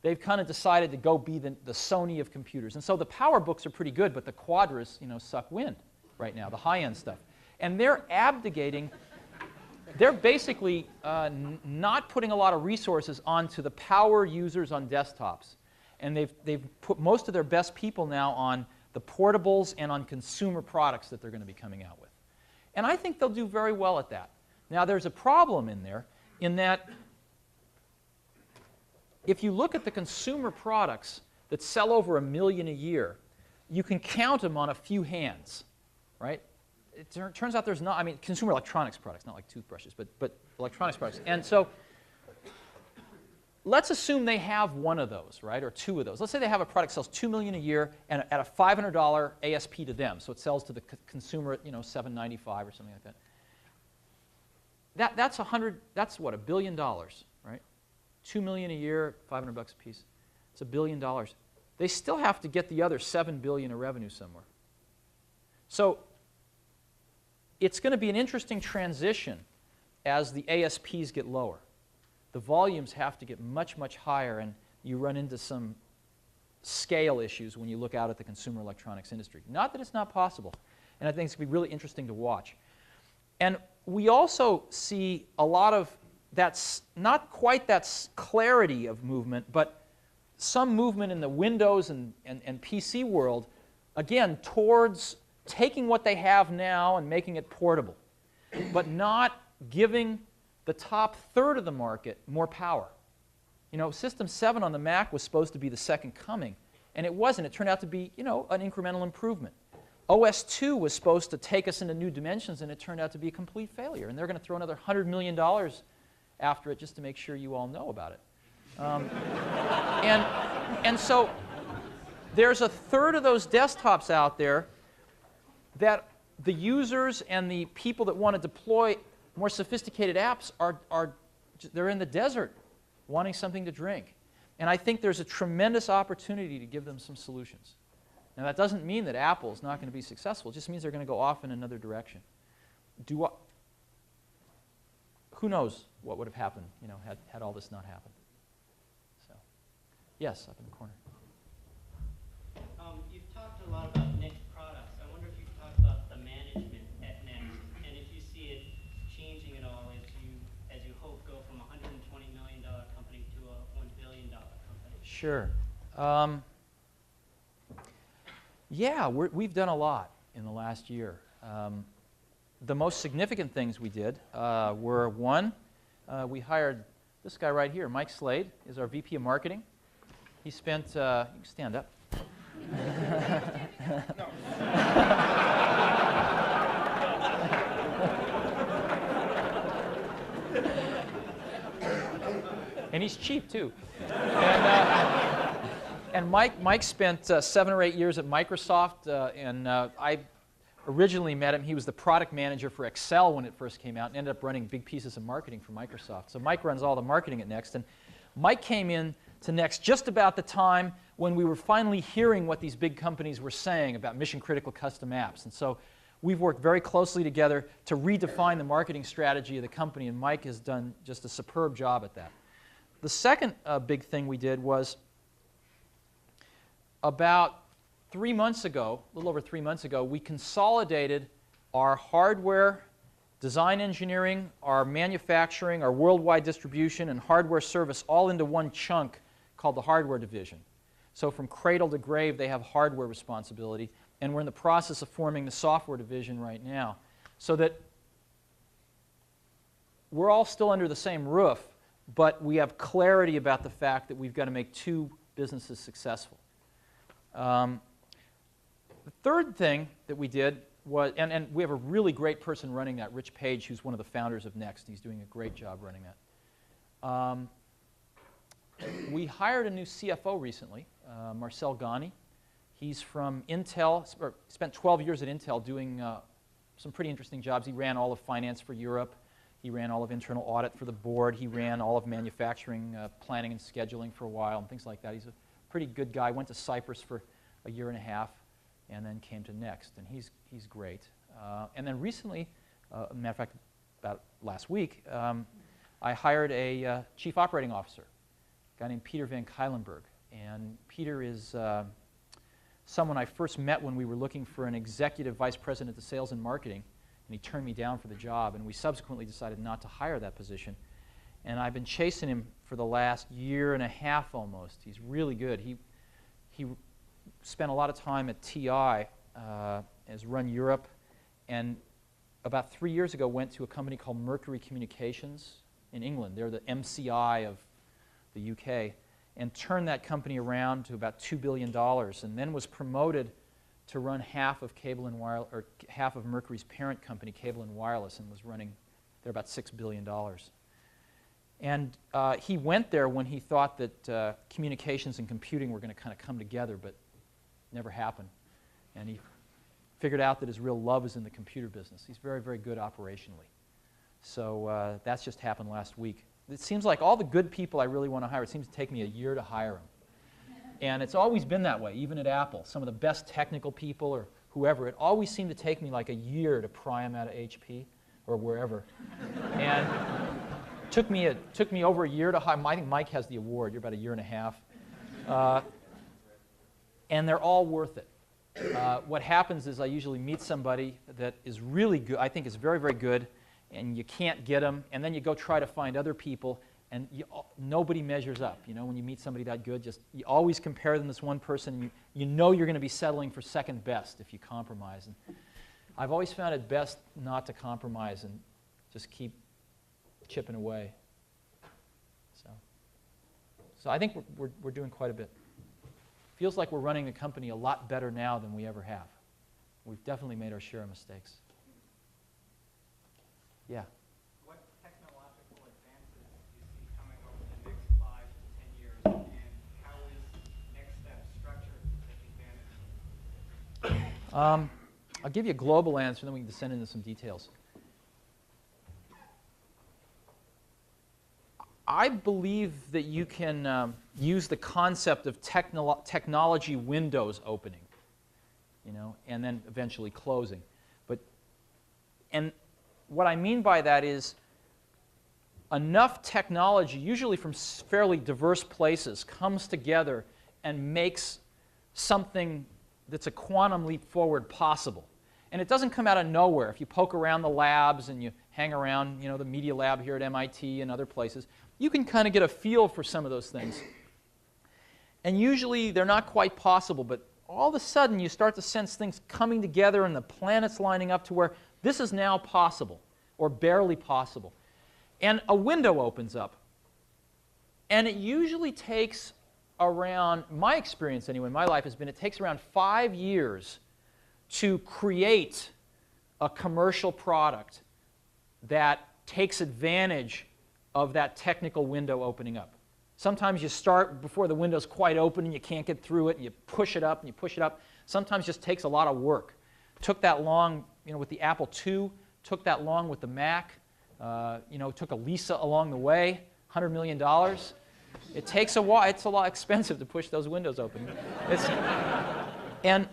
They've kind of decided to go be the Sony of computers. And so the PowerBooks are pretty good, but the Quadras, suck wind right now, the high-end stuff. And they're abdicating. They're basically not putting a lot of resources onto the power users on desktops. And they've put most of their best people now on the portables and on consumer products that they're going to be coming out with. And I think they'll do very well at that. Now, there's a problem in there in that if you look at the consumer products that sell over 1 million a year, you can count them on a few hands, right? It turns out there's not, I mean, consumer electronics products, not like toothbrushes, but electronics products. And so let's assume they have one of those, right, or two of those. Let's say they have a product that sells 2 million a year and at a $500 ASP to them, so it sells to the consumer at, $7.95 or something like that. That's what, $1 billion, right? 2 million a year, $500 a piece. It's $1 billion. They still have to get the other $7 billion of revenue somewhere. So it's going to be an interesting transition as the ASPs get lower. The volumes have to get much, much higher, and you run into some scale issues when you look out at the consumer electronics industry. Not that it's not possible, and I think it's going to be really interesting to watch. And we also see a lot of that's not quite that clarity of movement, but some movement in the Windows and PC world, again, towards taking what they have now and making it portable, but not giving the top third of the market more power. System 7 on the Mac was supposed to be the second coming, and it wasn't. It turned out to be, an incremental improvement. OS 2 was supposed to take us into new dimensions, and it turned out to be a complete failure. And they're going to throw another $100 million after it just to make sure you all know about it. And so there's a third of those desktops out there that the users and the people that want to deploy more sophisticated apps they're in the desert wanting something to drink. And I think there's a tremendous opportunity to give them some solutions. Now, that doesn't mean that Apple's not going to be successful. It just means they're going to go off in another direction. Who knows what would have happened, had all this not happened. So, yes, up in the corner. You've talked a lot about Next products. I wonder if you could talk about the management at Next, and if you see it changing at all as you hope go from a $120 million company to a $1 billion company. Sure. Yeah, we've done a lot in the last year. The most significant things we did were, one, we hired this guy right here. Mike Slade is our VP of Marketing. He spent, you can stand up. And he's cheap, too. And Mike spent 7 or 8 years at Microsoft, and I originally met him. He was the product manager for Excel when it first came out and ended up running big pieces of marketing for Microsoft. So Mike runs all the marketing at Next. And Mike came in to Next just about the time when we were finally hearing what these big companies were saying about mission-critical custom apps. And so we've worked very closely together to redefine the marketing strategy of the company, and Mike has done just a superb job at that. The second big thing we did was about 3 months ago, a little over 3 months ago, we consolidated our hardware, design engineering, our manufacturing, our worldwide distribution, and hardware service all into one chunk called the hardware division. So from cradle to grave, they have hardware responsibility, and we're in the process of forming the software division right now, so that we're all still under the same roof, but we have clarity about the fact that we've got to make two businesses successful. The third thing that we did was, and we have a really great person running that, Rich Page, who's one of the founders of Next. He's doing a great job running that. We hired a new CFO recently, Marcel Ghani. He's from Intel, spent 12 years at Intel doing some pretty interesting jobs. He ran all of finance for Europe. He ran all of internal audit for the board. He ran all of manufacturing, planning and scheduling for a while, and things like that. He's a pretty good guy. Went to Cyprus for a year and a half, and then came to Next, and he's great. And then recently, matter of fact, about last week, I hired a chief operating officer, a guy named Peter Van Kuylenberg. And Peter is someone I first met when we were looking for an executive vice president of sales and marketing, and he turned me down for the job, and we subsequently decided not to hire that position. And I've been chasing him for the last year and a half almost. He's really good. He spent a lot of time at TI, has run Europe, and about 3 years ago, went to a company called Mercury Communications in England. They're the MCI of the UK, and turned that company around to about $2 billion, and then was promoted to run half of Cable and Wireless, or half of Mercury's parent company, Cable and Wireless, and was running. They're about $6 billion. And he went there when he thought that communications and computing were going to kind of come together, but never happened. And he figured out that his real love is in the computer business. He's very, very good operationally. So that's just happened last week. It seems like all the good people I really want to hire, it seems to take me a year to hire them. And it's always been that way, even at Apple. Some of the best technical people or whoever, it always seemed to take me like a year to pry them out of HP or wherever. And took me over a year to hire. I think Mike has the award. You're about a year and a half. And they're all worth it. What happens is I usually meet somebody that is really good, I think is very, very good, and you can't get them, and then you go try to find other people, and nobody measures up. You know, when you meet somebody that good, you always compare them to this one person, and you know you're going to be settling for second best if you compromise. And I've always found it best not to compromise and just keep chipping away. So I think we're doing quite a bit. Feels like we're running the company a lot better now than we ever have. We've definitely made our share of mistakes. Yeah. What technological advances do you see coming over the next 5 to 10 years, and how is Next Step structured to take advantage? I'll give you a global answer, then we can descend into some details. I believe that you can use the concept of technology windows opening, you know, and then eventually closing. And what I mean by that is enough technology, usually from fairly diverse places, comes together and makes something that's a quantum leap forward possible. And it doesn't come out of nowhere. If you poke around the labs and you hang around, you know, the media lab here at MIT and other places, you can kind of get a feel for some of those things. And usually they're not quite possible, but all of a sudden you start to sense things coming together and the planets lining up to where this is now possible, or barely possible. And a window opens up. And it usually takes around, my experience anyway, in my life has been, it takes around 5 years to create a commercial product that takes advantage of that technical window opening up. Sometimes you start before the window's quite open and you can't get through it, and you push it up and you push it up. Sometimes it just takes a lot of work. Took that long, you know, with the Apple II, took that long with the Mac, you know, took a Lisa along the way, $100 million. It takes a while. It's a lot expensive to push those windows open. And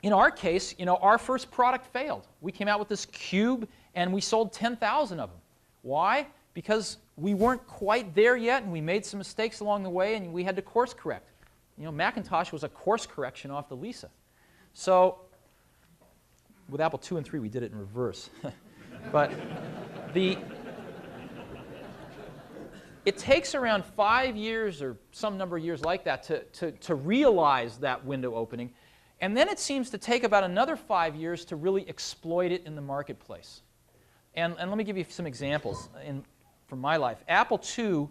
in our case, you know, our first product failed. We came out with this cube and we sold 10,000 of them. Why? Because we weren't quite there yet, and we made some mistakes along the way, and we had to course correct. You know, Macintosh was a course correction off the Lisa. So with Apple II and III, we did it in reverse. But it takes around 5 years or some number of years like that to realize that window opening. And then it seems to take about another 5 years to really exploit it in the marketplace. And let me give you some examples from my life. Apple II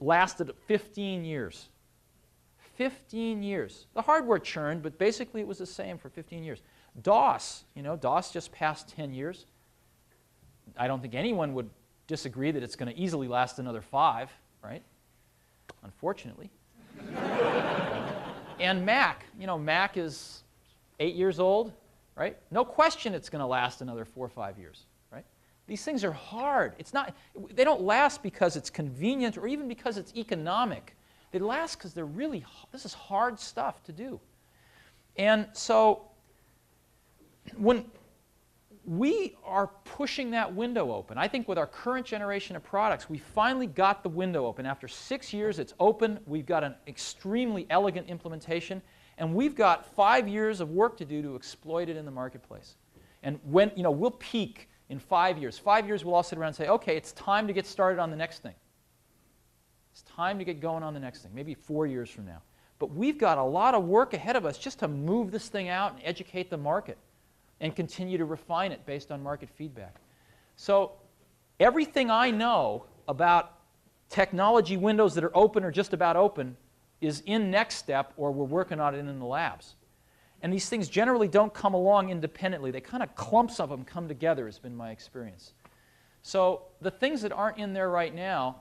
lasted 15 years. 15 years. The hardware churned, but basically it was the same for 15 years. DOS, you know, DOS just passed 10 years. I don't think anyone would disagree that it's going to easily last another 5, right? Unfortunately. And Mac, you know, Mac is 8 years old, right? No question it's going to last another 4 or 5 years, right? These things are hard. It's not, they don't last because it's convenient or even because it's economic. They last because they're really, this is hard stuff to do. And so when we are pushing that window open, I think with our current generation of products, we finally got the window open. After 6 years, it's open. We've got an extremely elegant implementation. And we've got 5 years of work to do to exploit it in the marketplace. And when, you know, we'll peak in 5 years. 5 years, we'll all sit around and say, okay, it's time to get started on the next thing. It's time to get going on the next thing, maybe 4 years from now. But we've got a lot of work ahead of us just to move this thing out and educate the market. and continue to refine it based on market feedback. So everything I know about technology windows that are open or just about open is in Next Step, or we're working on it in the labs. And these things generally don't come along independently. They kind of clumps of them come together, has been my experience. So the things that aren't in there right now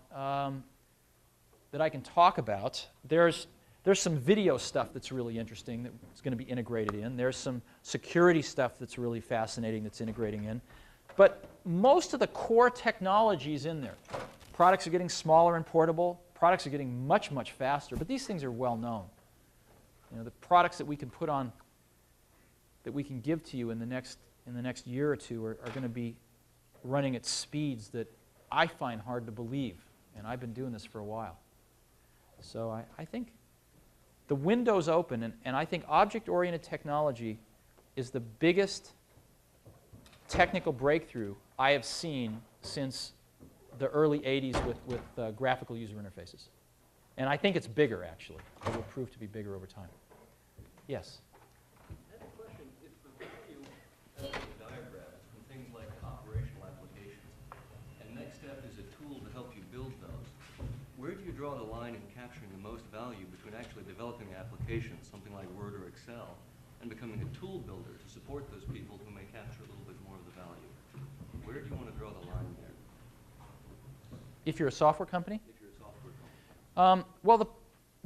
that I can talk about, there's some video stuff that's really interesting that's going to be integrated in. There's some security stuff that's really fascinating that's integrating in. But most of the core technology is in there. Products are getting smaller and portable. Products are getting much, much faster. But these things are well known. You know, the products that we can put on, that we can give to you in the next year or two are going to be running at speeds that I find hard to believe. And I've been doing this for a while. So I think the window's open, and I think object-oriented technology is the biggest technical breakthrough I have seen since the early 80s with graphical user interfaces. And I think it's bigger, actually. It will prove to be bigger over time. Yes? I have a question. If the value of the diagrams from things like operational applications, and Next Step is a tool to help you build those, where do you draw the line in capturing the most value between actually developing applications, something like Word or Excel, and becoming a tool builder to support those people who may capture a little bit more of the value? Where do you want to draw the line there? If you're a software company? If you're a software company. Well,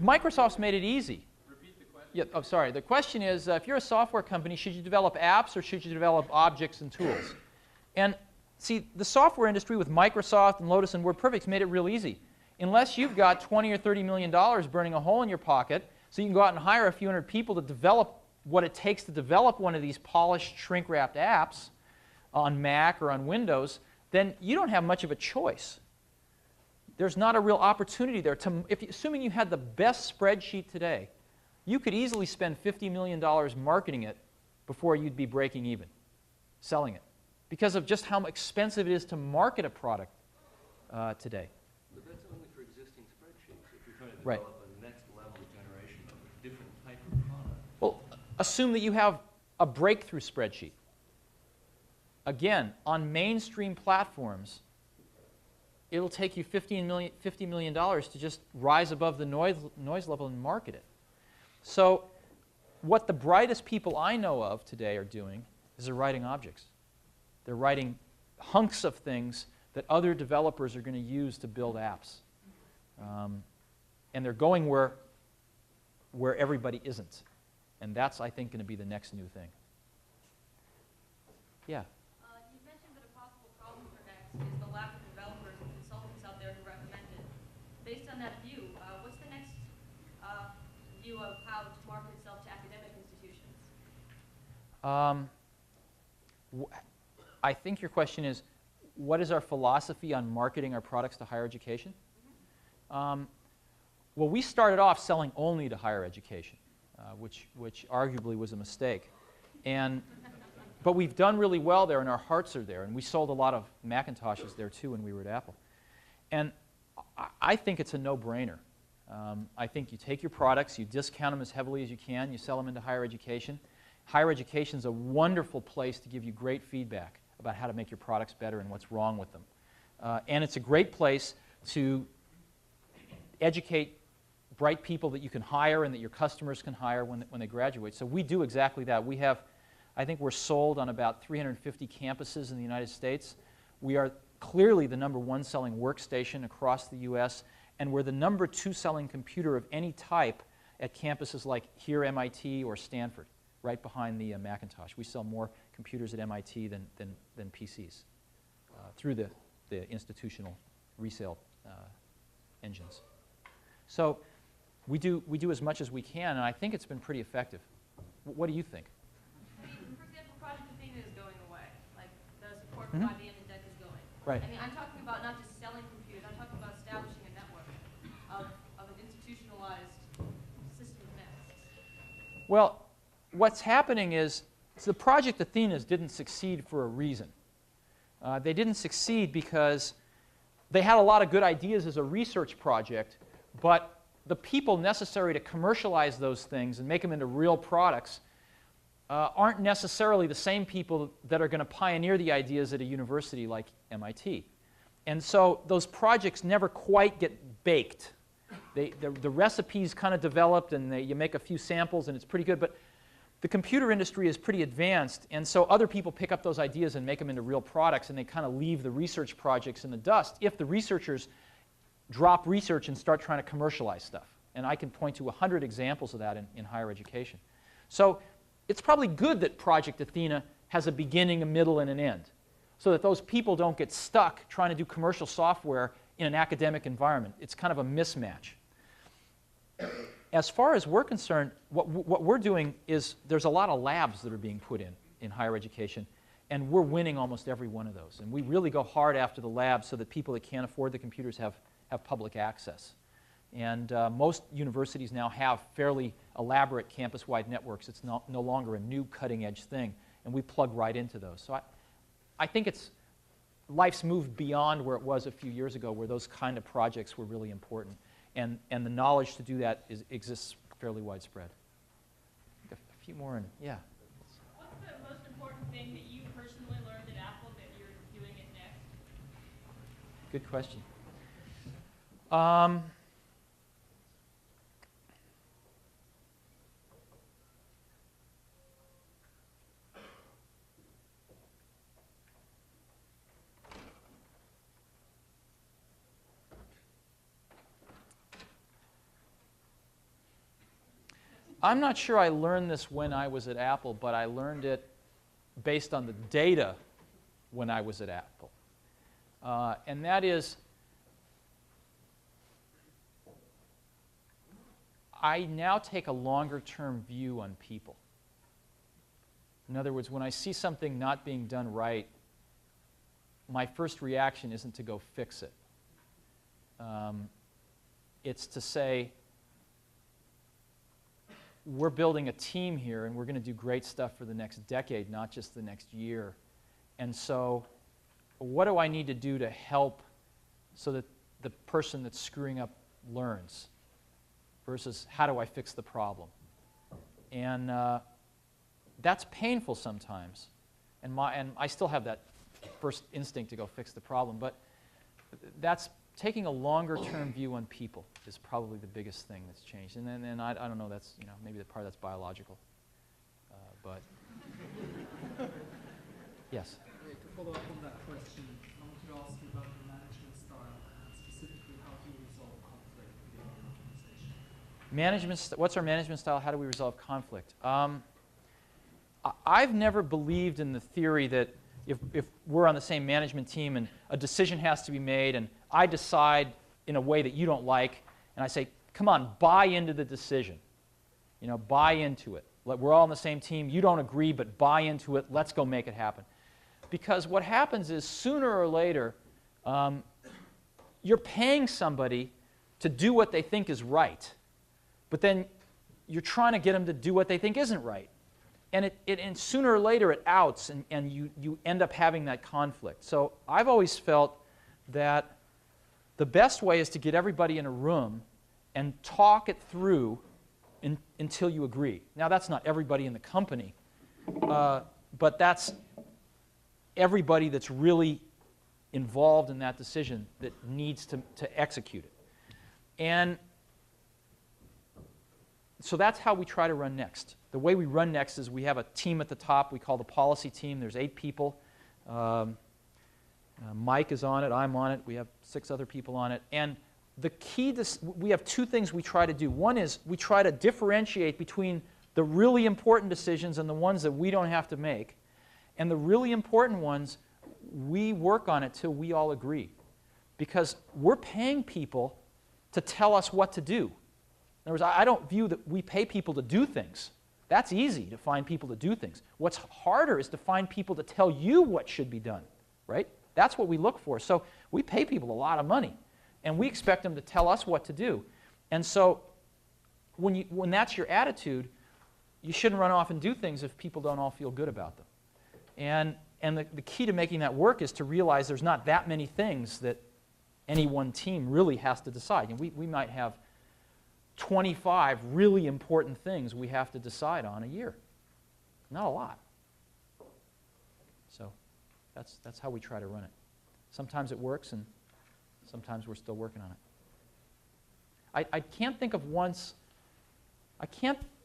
Microsoft's made it easy. Repeat the question. Yeah, oh, sorry. The question is, if you're a software company, should you develop apps or should you develop objects and tools? And see, the software industry with Microsoft and Lotus and WordPerfect's made it real easy. Unless you've got $20 or $30 million burning a hole in your pocket, so you can go out and hire a few hundred people to develop what it takes to develop one of these polished, shrink-wrapped apps on Mac or on Windows, then you don't have much of a choice. There's not a real opportunity there. Assuming you had the best spreadsheet today, you could easily spend $50 million marketing it before you'd be breaking even, selling it, because of just how expensive it is to market a product today. But that's only for existing spreadsheets. If you're trying to Right. develop a next level generation of a different type of product. Well, assume that you have a breakthrough spreadsheet. Again, on mainstream platforms, it'll take you $50 million to just rise above the noise level and market it. So what the brightest people I know of today are doing is they're writing objects. They're writing hunks of things that other developers are going to use to build apps. And they're going where everybody isn't. And that's, I think, going to be the next new thing. Yeah? You mentioned that a possible problem for Next is the lack of developers and consultants out there who recommend it. Based on that view, what's the next view of how to market itself to academic institutions? I think your question is, what is our philosophy on marketing our products to higher education? Well, we started off selling only to higher education, which arguably was a mistake. But we've done really well there, and our hearts are there. And we sold a lot of Macintoshes there, too, when we were at Apple. And I think it's a no-brainer. I think you take your products, you discount them as heavily as you can, you sell them into higher education. Higher education is a wonderful place to give you great feedback about how to make your products better and what's wrong with them. And it's a great place to educate bright people that you can hire and that your customers can hire when they graduate. So we do exactly that. We have, I think we're sold on about 350 campuses in the United States. We are clearly the #1 selling workstation across the US, and we're the #2 selling computer of any type at campuses like here, MIT, or Stanford, right behind the Macintosh. We sell more computers at MIT than PCs through the institutional resale engines. So we do as much as we can, and I think it's been pretty effective. What do you think? I mean, for example, Project Athena is going away. Like, the support for IBM and DEC is going. Right. I mean, I'm talking about not just selling computers, I'm talking about establishing a network of an institutionalized system of Next. Well, what's happening is the Project Athenas didn't succeed for a reason. They didn't succeed because they had a lot of good ideas as a research project, but the people necessary to commercialize those things and make them into real products aren't necessarily the same people that are going to pioneer the ideas at a university like MIT. And so those projects never quite get baked. The recipe's kind of developed, and you make a few samples, and it's pretty good. But the computer industry is pretty advanced, and so other people pick up those ideas and make them into real products, and they kind of leave the research projects in the dust if the researchers drop research and start trying to commercialize stuff. And I can point to 100 examples of that in higher education. So it's probably good that Project Athena has a beginning, a middle, and an end, so that those people don't get stuck trying to do commercial software in an academic environment. It's kind of a mismatch. As far as we're concerned, what we're doing is there's a lot of labs that are being put in higher education, and we're winning almost every one of those. And we really go hard after the labs so that people that can't afford the computers have public access. And most universities now have fairly elaborate campus-wide networks. It's no longer a new cutting-edge thing, and we plug right into those. So I think life's moved beyond where it was a few years ago, where those kind of projects were really important. And the knowledge to do that exists fairly widespread. A few more, yeah. What's the most important thing that you personally learned at Apple that you're doing at Next? Good question. I'm not sure I learned this when I was at Apple, but I learned it based on the data when I was at Apple. And that is, I now take a longer-term view on people. In other words, when I see something not being done right, my first reaction isn't to go fix it. It's to say, we're building a team here, and we're going to do great stuff for the next decade, not just the next year. And so what do I need to do to help so that the person that's screwing up learns versus how do I fix the problem? And that's painful sometimes. And I still have that first instinct to go fix the problem, but that's taking a longer-term view on people is probably the biggest thing that's changed. And then I don't know, that's, maybe the part that's biological. But yes? To follow up on that question, I want to ask you about the management style and specifically how do you resolve conflict within your organization? What's our management style? How do we resolve conflict? I've never believed in the theory that if we're on the same management team and a decision has to be made and I decide in a way that you don't like, and I say, come on, buy into the decision. Buy into it. We're all on the same team. You don't agree, but buy into it. Let's go make it happen. Because what happens is sooner or later, you're paying somebody to do what they think is right, but then you're trying to get them to do what they think isn't right. And and sooner or later it outs, and you end up having that conflict. So I've always felt that the best way is to get everybody in a room and talk it through until you agree. Now, that's not everybody in the company, but that's everybody that's really involved in that decision that needs to execute it. And so that's how we try to run Next. The way we run Next is we have a team at the top we call the policy team. There's 8 people. Mike is on it, I'm on it, we have 6 other people on it. And the key, we have 2 things we try to do. One is we try to differentiate between the really important decisions and the ones that we don't have to make. And the really important ones, we work on it till we all agree. Because we're paying people to tell us what to do. In other words, I don't view that we pay people to do things. That's easy, to find people to do things. What's harder is to find people to tell you what should be done, right? That's what we look for. So we pay people a lot of money, and we expect them to tell us what to do. And so when that's your attitude, you shouldn't run off and do things if people don't all feel good about them. And the key to making that work is to realize there's not that many things that any one team really has to decide. And we might have 25 really important things we have to decide on a year. Not a lot. So that's how we try to run it. Sometimes it works, and sometimes we're still working on it. I can't think of once,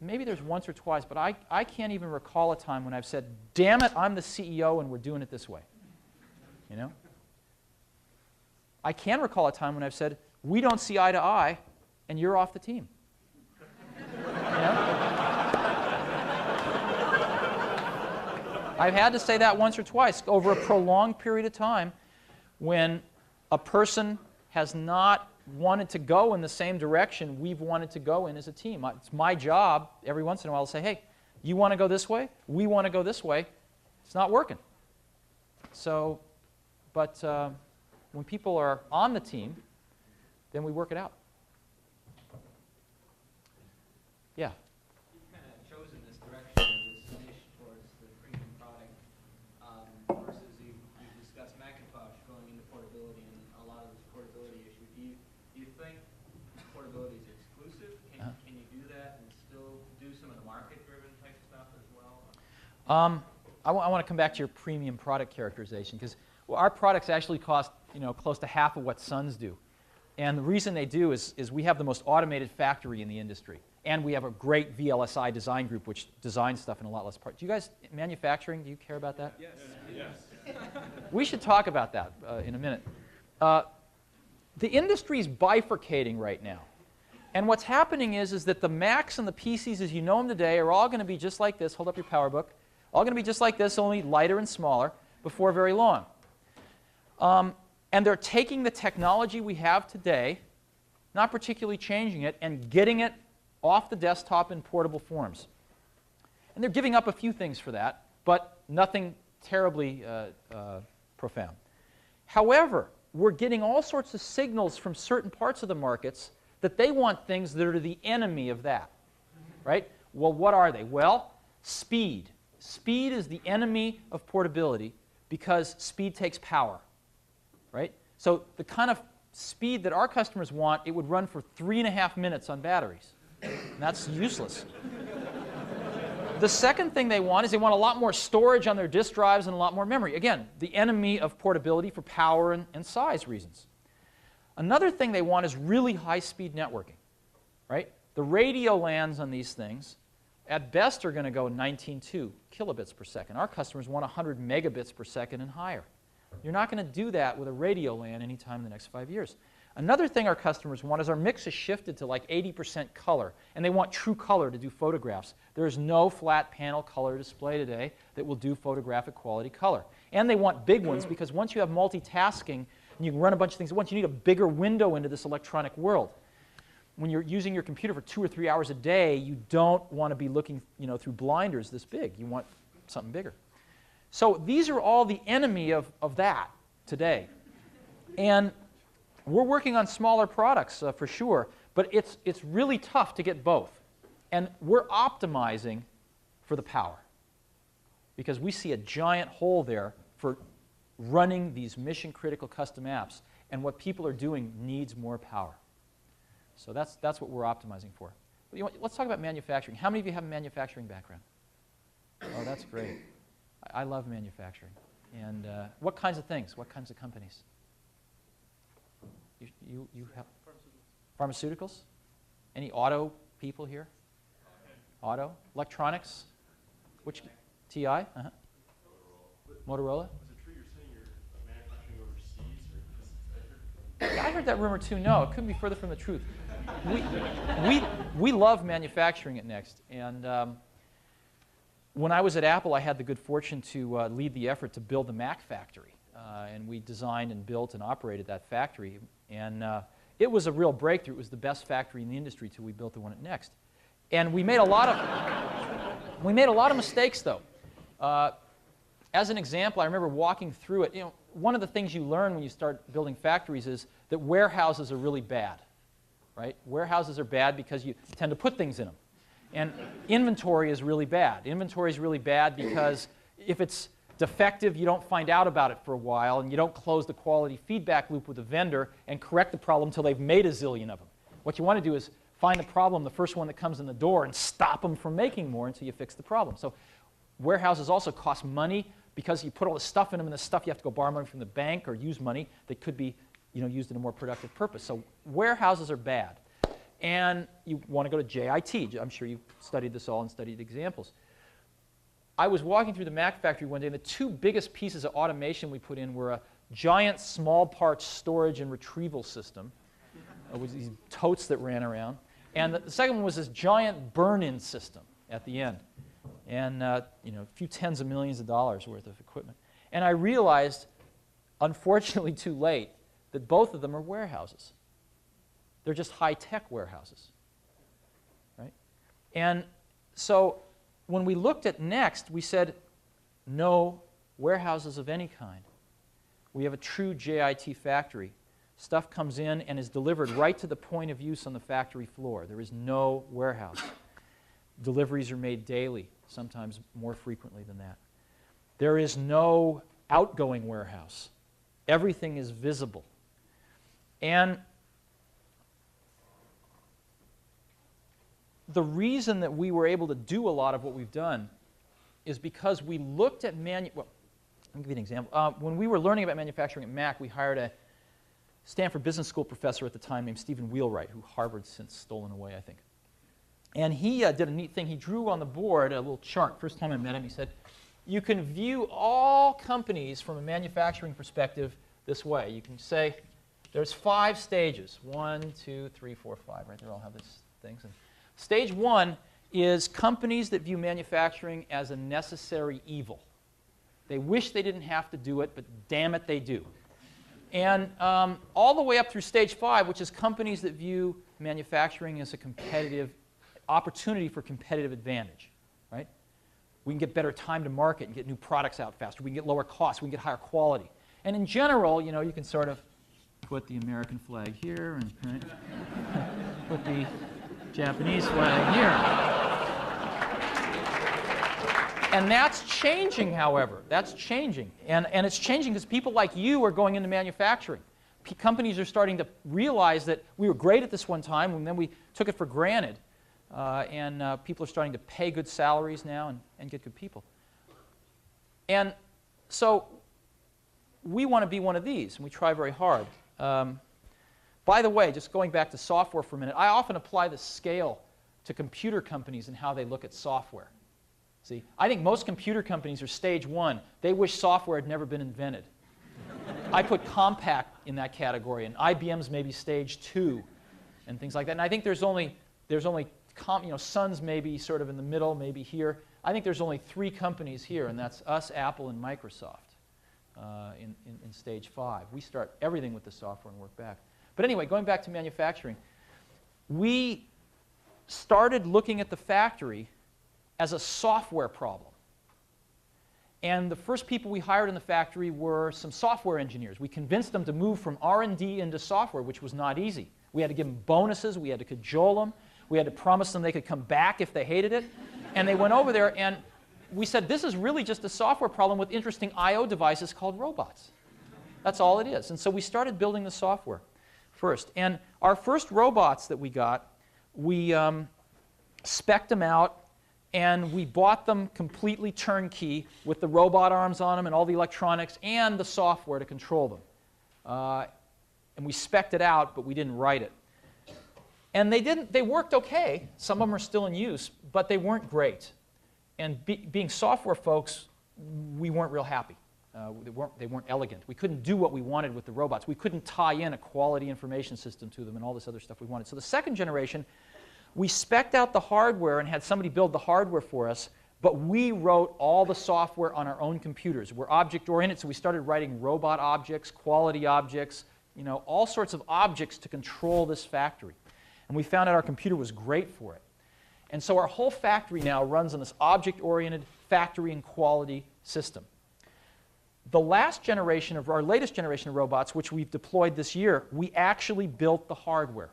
maybe there's once or twice, but I can't even recall a time when I've said, damn it, I'm the CEO and we're doing it this way. You know? I can recall a time when I've said, we don't see eye to eye and you're off the team. You know? I've had to say that once or twice over a prolonged period of time when a person has not wanted to go in the same direction we've wanted to go in as a team. It's my job every once in a while to say, hey, you want to go this way? We want to go this way. It's not working. So, but when people are on the team, then we work it out. Yeah? You've kind of chosen this direction, this niche towards the premium product, versus you've discussed Macintosh going into portability and a lot of this portability issue. Do you think portability is exclusive? Can you do that and still do some of the market-driven type stuff as well? I want to come back to your premium product characterization, because our products actually cost close to half of what Sun's do. And the reason they do is we have the most automated factory in the industry. And we have a great VLSI design group which designs stuff in a lot less parts. Do you guys, manufacturing, do you care about that? Yes. Yes. We should talk about that in a minute. The industry is bifurcating right now. And what's happening is that the Macs and the PCs as you know them today are all going to be just like this. Hold up your PowerBook. All going to be just like this, only lighter and smaller before very long. And they're taking the technology we have today, not particularly changing it, and getting it off the desktop in portable forms. And they're giving up a few things for that, but nothing terribly profound. However, we're getting all sorts of signals from certain parts of the markets that they want things that are the enemy of that. Right? Well, what are they? Well, speed. Speed is the enemy of portability because speed takes power. Right? So the kind of speed that our customers want, it would run for 3.5 minutes on batteries. And that's useless. The second thing they want is they want a lot more storage on their disk drives and a lot more memory. Again, the enemy of portability for power and size reasons. Another thing they want is really high-speed networking. Right? The radio LANs on these things, at best, are going to go 19.2 kilobits per second. Our customers want 100 megabits per second and higher. You're not going to do that with a radio LAN anytime in the next 5 years. Another thing our customers want is our mix has shifted to like 80% color, and they want true color to do photographs. There is no flat panel color display today that will do photographic quality color. And they want big ones because once you have multitasking and you can run a bunch of things at once, you need a bigger window into this electronic world. When you're using your computer for 2 or 3 hours a day, you don't want to be looking through blinders this big. You want something bigger. So these are all the enemy of that today. And we're working on smaller products for sure, but it's really tough to get both. And we're optimizing for the power because we see a giant hole there for running these mission-critical custom apps. And what people are doing needs more power. So that's what we're optimizing for. Let's talk about manufacturing. How many of you have a manufacturing background? Oh, that's great. I love manufacturing. And what kinds of things? What kinds of companies? You have pharmaceuticals? Any auto people here? Auto? Electronics? Which? TI? Uh-huh. Motorola? Is it true you're sending your manufacturing overseas, or just I heard that rumor too. No, it couldn't be further from the truth. We love manufacturing at Next. And when I was at Apple, I had the good fortune to lead the effort to build the Mac factory. And we designed and built and operated that factory. And it was a real breakthrough. It was the best factory in the industry till we built the one at Next. And we made a lot of mistakes, though. As an example, I remember walking through it. One of the things you learn when you start building factories is that warehouses are really bad. Right? Warehouses are bad because you tend to put things in them. And inventory is really bad. Inventory is really bad because if it's defective, you don't find out about it for a while, and you don't close the quality feedback loop with the vendor and correct the problem until they've made a zillion of them. What you want to do is find the problem, the first one that comes in the door, and stop them from making more until you fix the problem. So warehouses also cost money because you put all the stuff in them, and the stuff you have to go borrow money from the bank or use money that could be used in a more productive purpose. So warehouses are bad. And you want to go to JIT. I'm sure you studied this all and studied examples. I was walking through the Mac factory one day, and the two biggest pieces of automation we put in were a giant small parts storage and retrieval system. It was these totes that ran around. And the second one was this giant burn-in system at the end. And a few tens of millions of dollars worth of equipment. And I realized, unfortunately too late, that both of them are warehouses. They're just high-tech warehouses, right? And so when we looked at Next, we said, no warehouses of any kind. We have a true JIT factory. Stuff comes in and is delivered right to the point of use on the factory floor. There is no warehouse. Deliveries are made daily, sometimes more frequently than that. There is no outgoing warehouse. Everything is visible. And the reason that we were able to do a lot of what we've done is because we looked at well, I'll give you an example. When we were learning about manufacturing at Mac, we hired a Stanford Business School professor at the time named Stephen Wheelwright, who Harvard's since stolen away, I think. And he did a neat thing. He drew on the board a little chart. First time I met him, he said, you can view all companies from a manufacturing perspective this way. You can say there's 5 stages. 1, 2, 3, 4, 5, right? They all have these things. And stage 1 is companies that view manufacturing as a necessary evil. They wish they didn't have to do it, but damn it, they do. And all the way up through stage 5, which is companies that view manufacturing as a competitive opportunity for competitive advantage, right? We can get better time to market and get new products out faster. We can get lower costs. We can get higher quality. And in general, you can sort of put the American flag here and put the Japanese flag here. And that's changing, however. That's changing. And it's changing because people like you are going into manufacturing. Companies are starting to realize that we were great at this one time, and then we took it for granted. And people are starting to pay good salaries now and get good people. And so we want to be one of these, and we try very hard. By the way, just going back to software for a minute, I often apply the scale to computer companies and how they look at software. See, I think most computer companies are stage 1. They wish software had never been invented. I put Compaq in that category, and IBM's maybe stage 2, and things like that. And I think there's only Sun's maybe sort of in the middle, maybe here. I think there's only 3 companies here, and that's us, Apple, and Microsoft in stage 5. We start everything with the software and work back. But anyway, going back to manufacturing, we started looking at the factory as a software problem. And the first people we hired in the factory were some software engineers. We convinced them to move from R&D into software, which was not easy. We had to give them bonuses. We had to cajole them. We had to promise them they could come back if they hated it. And they went over there, and we said, this is really just a software problem with interesting I/O devices called robots. That's all it is. And so we started building the software first. And our first robots that we got, we spec'd them out, and we bought them completely turnkey with the robot arms on them and all the electronics and the software to control them. And we spec'd it out, but we didn't write it. And they worked okay. Some of them are still in use, but they weren't great. And being software folks, we weren't real happy. They weren't elegant. We couldn't do what we wanted with the robots. We couldn't tie in a quality information system to them and all this other stuff we wanted. So the second generation, we spec'd out the hardware and had somebody build the hardware for us, but we wrote all the software on our own computers. We're object-oriented, so we started writing robot objects, quality objects, all sorts of objects to control this factory. And we found out our computer was great for it. And so our whole factory now runs on this object-oriented factory and quality system. The last generation of our latest generation of robots, which we've deployed this year, we actually built the hardware.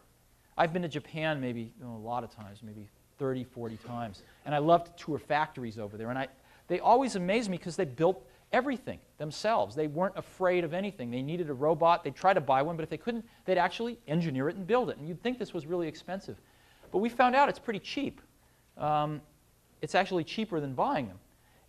I've been to Japan maybe a lot of times, maybe 30, 40 times. And I love to tour factories over there. And they always amaze me because they built everything themselves. They weren't afraid of anything. They needed a robot. They'd try to buy one, but if they couldn't, they'd actually engineer it and build it. And you'd think this was really expensive. But we found out it's pretty cheap. It's actually cheaper than buying them.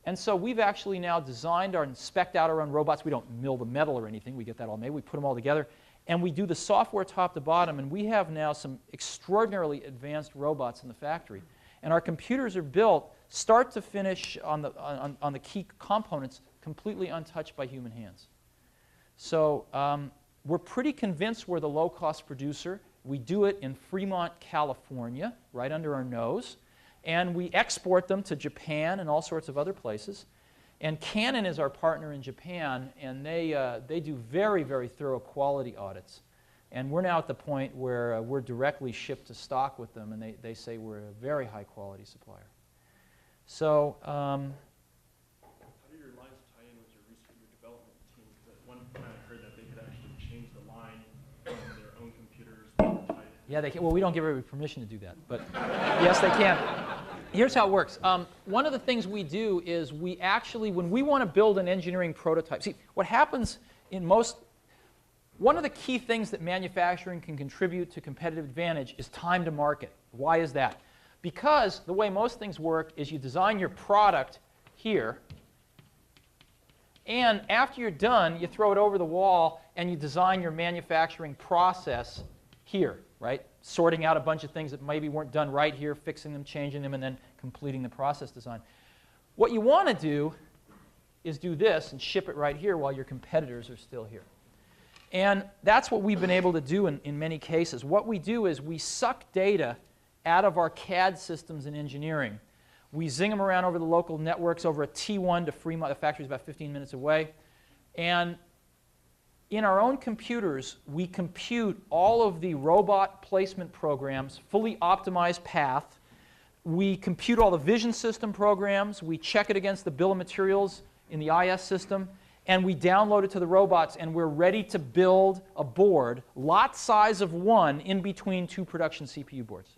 And so we've actually now designed and spec'd out our own robots. We don't mill the metal or anything. We get that all made. We put them all together. And we do the software top to bottom. And we have now some extraordinarily advanced robots in the factory. And our computers are built start to finish on the key components completely untouched by human hands. So we're pretty convinced we're the low-cost producer. We do it in Fremont, California, right under our nose. And we export them to Japan and all sorts of other places. And Canon is our partner in Japan, and they do very, very thorough quality audits. And we're now at the point where we're directly shipped to stock with them, and they say we're a very high-quality supplier. So how do your lines tie in with your research, your development team? Because at one time I heard that they could actually change the line on their own computers. Yeah, they can. Well, we don't give everybody permission to do that, but yes, they can. Here's how it works. One of the things we do is we actually, when we want to build an engineering prototype, see, what happens in one of the key things that manufacturing can contribute to competitive advantage is time to market. Why is that? Because the way most things work is you design your product here, and after you're done, you throw it over the wall and you design your manufacturing process here, right? Sorting out a bunch of things that maybe weren't done right here, fixing them, changing them, and then completing the process design. What you want to do is do this and ship it right here while your competitors are still here. And that's what we've been able to do in many cases. What we do is we suck data out of our CAD systems in engineering. We zing them around over the local networks over a T1 to Fremont. The factory's about 15 minutes away. And in our own computers, we compute all of the robot placement programs, fully optimized path. We compute all the vision system programs. We check it against the bill of materials in the IS system. And we download it to the robots, and we're ready to build a board, lot size of 1, in between 2 production CPU boards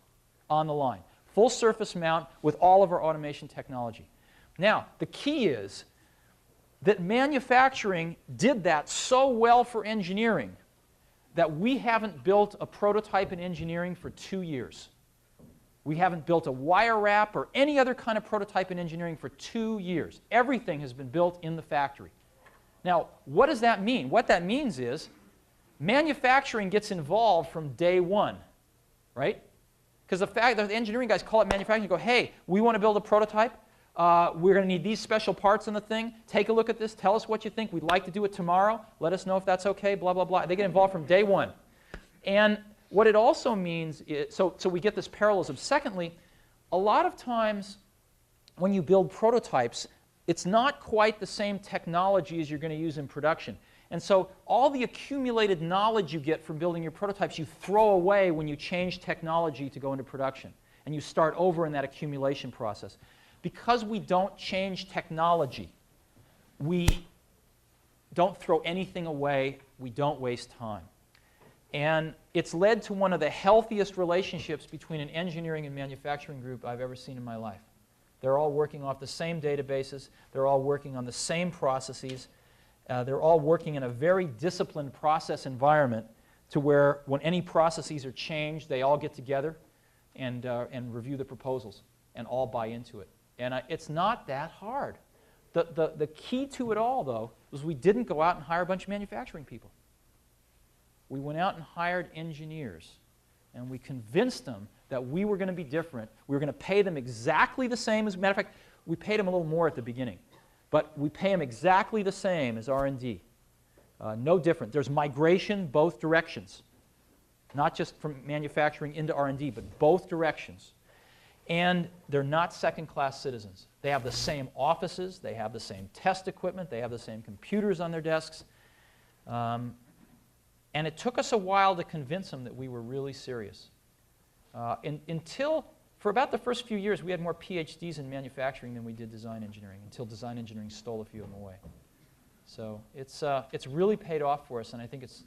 on the line. Full surface mount with all of our automation technology. Now, the key is that manufacturing did that so well for engineering that we haven't built a prototype in engineering for 2 years. We haven't built a wire wrap or any other kind of prototype in engineering for 2 years. Everything has been built in the factory. Now, what does that mean? What that means is manufacturing gets involved from day one, right? Because the engineering guys call up manufacturing and go, hey, we want to build a prototype. We're going to need these special parts in the thing. Take a look at this. Tell us what you think. We'd like to do it tomorrow. Let us know if that's okay, blah, blah, blah. They get involved from day one. And what it also means is, so we get this parallelism. Secondly, a lot of times when you build prototypes, it's not quite the same technology as you're going to use in production. And so all the accumulated knowledge you get from building your prototypes, you throw away when you change technology to go into production. And you start over in that accumulation process. Because we don't change technology, we don't throw anything away, we don't waste time. And it's led to one of the healthiest relationships between an engineering and manufacturing group I've ever seen in my life. They're all working off the same databases, they're all working on the same processes, they're all working in a very disciplined process environment to where when any processes are changed, they all get together and review the proposals and all buy into it. And it's not that hard. The key to it all, though, was we didn't go out and hire a bunch of manufacturing people. We went out and hired engineers, and we convinced them that we were going to be different. We were going to pay them exactly the same. As a matter of fact, we paid them a little more at the beginning. But we pay them exactly the same as R&D. No different. There's migration both directions. Not just from manufacturing into R&D, but both directions. And they're not second-class citizens. They have the same offices, they have the same test equipment, they have the same computers on their desks. And it took us a while to convince them that we were really serious. For about the first few years, we had more PhDs in manufacturing than we did design engineering, until design engineering stole a few of them away. So it's really paid off for us, and I think it's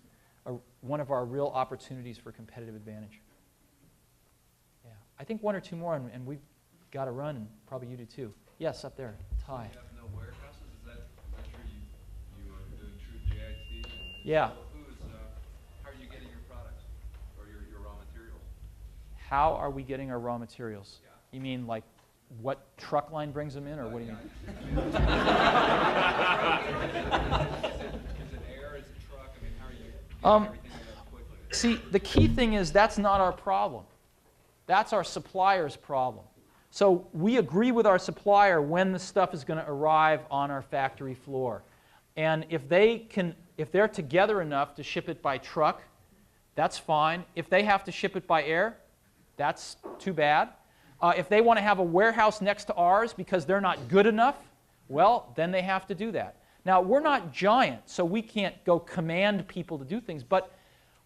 one of our real opportunities for competitive advantage. Yeah, I think 1 or 2 more, and we've got to run, and probably you do too. Yes, up there, Ty. So you have no warehouses? Is that true? You are doing true JIT? Yeah. How are you getting your products or your raw materials? How are we getting our raw materials? Yeah. You mean like what truck line brings them in, or what do you mean? Is it air? Is it truck? I mean, how are you getting everything up quickly? See, the key thing is that's not our problem. That's our supplier's problem. So we agree with our supplier when the stuff is going to arrive on our factory floor. And if they're together enough to ship it by truck, that's fine. If they have to ship it by air, that's too bad. If they want to have a warehouse next to ours because they're not good enough, well, then they have to do that. Now, we're not giant, so we can't go command people to do things. But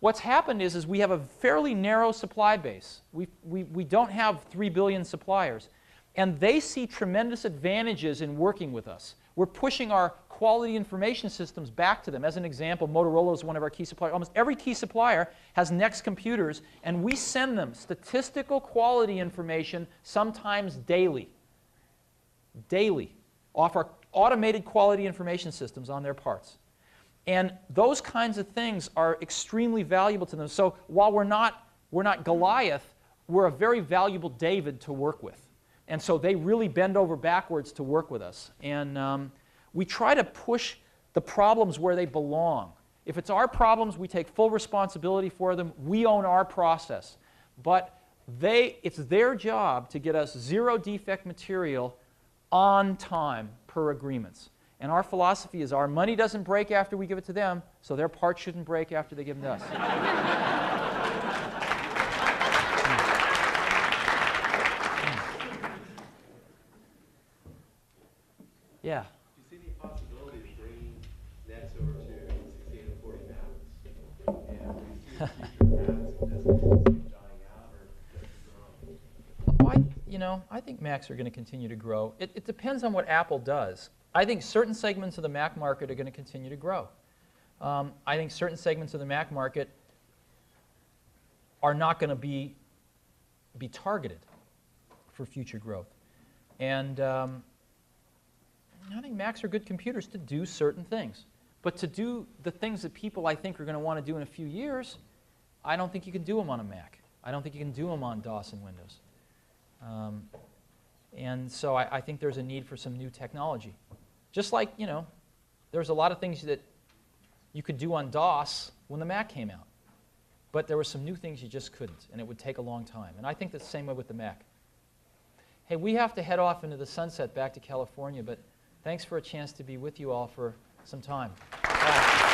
what's happened is we have a fairly narrow supply base. We don't have 3 billion suppliers. And they see tremendous advantages in working with us. We're pushing our quality information systems back to them. As an example, Motorola is one of our key suppliers. Almost every key supplier has Next computers, and we send them statistical quality information sometimes daily. Daily, off our automated quality information systems on their parts. And those kinds of things are extremely valuable to them. So while we're not Goliath, we're a very valuable David to work with. And so they really bend over backwards to work with us. And we try to push the problems where they belong. If it's our problems, we take full responsibility for them. We own our process. But it's their job to get us zero defect material on time per agreements. And our philosophy is our money doesn't break after we give it to them, so their parts shouldn't break after they give them to us. Yeah. Do you see any possibility of bringing Next over to 16 and 40 maps? And do you see future maps as dying out or just growing? I think Macs are going to continue to grow. It depends on what Apple does. I think certain segments of the Mac market are going to continue to grow. I think certain segments of the Mac market are not going to be targeted for future growth. And I think Macs are good computers to do certain things. But to do the things that people, I think, are going to want to do in a few years, I don't think you can do them on a Mac. I don't think you can do them on DOS and Windows. And so I think there's a need for some new technology. Just like, there's a lot of things that you could do on DOS when the Mac came out. But there were some new things you just couldn't, and it would take a long time. And I think that's the same way with the Mac. Hey, we have to head off into the sunset back to California, but thanks for a chance to be with you all for some time. Bye.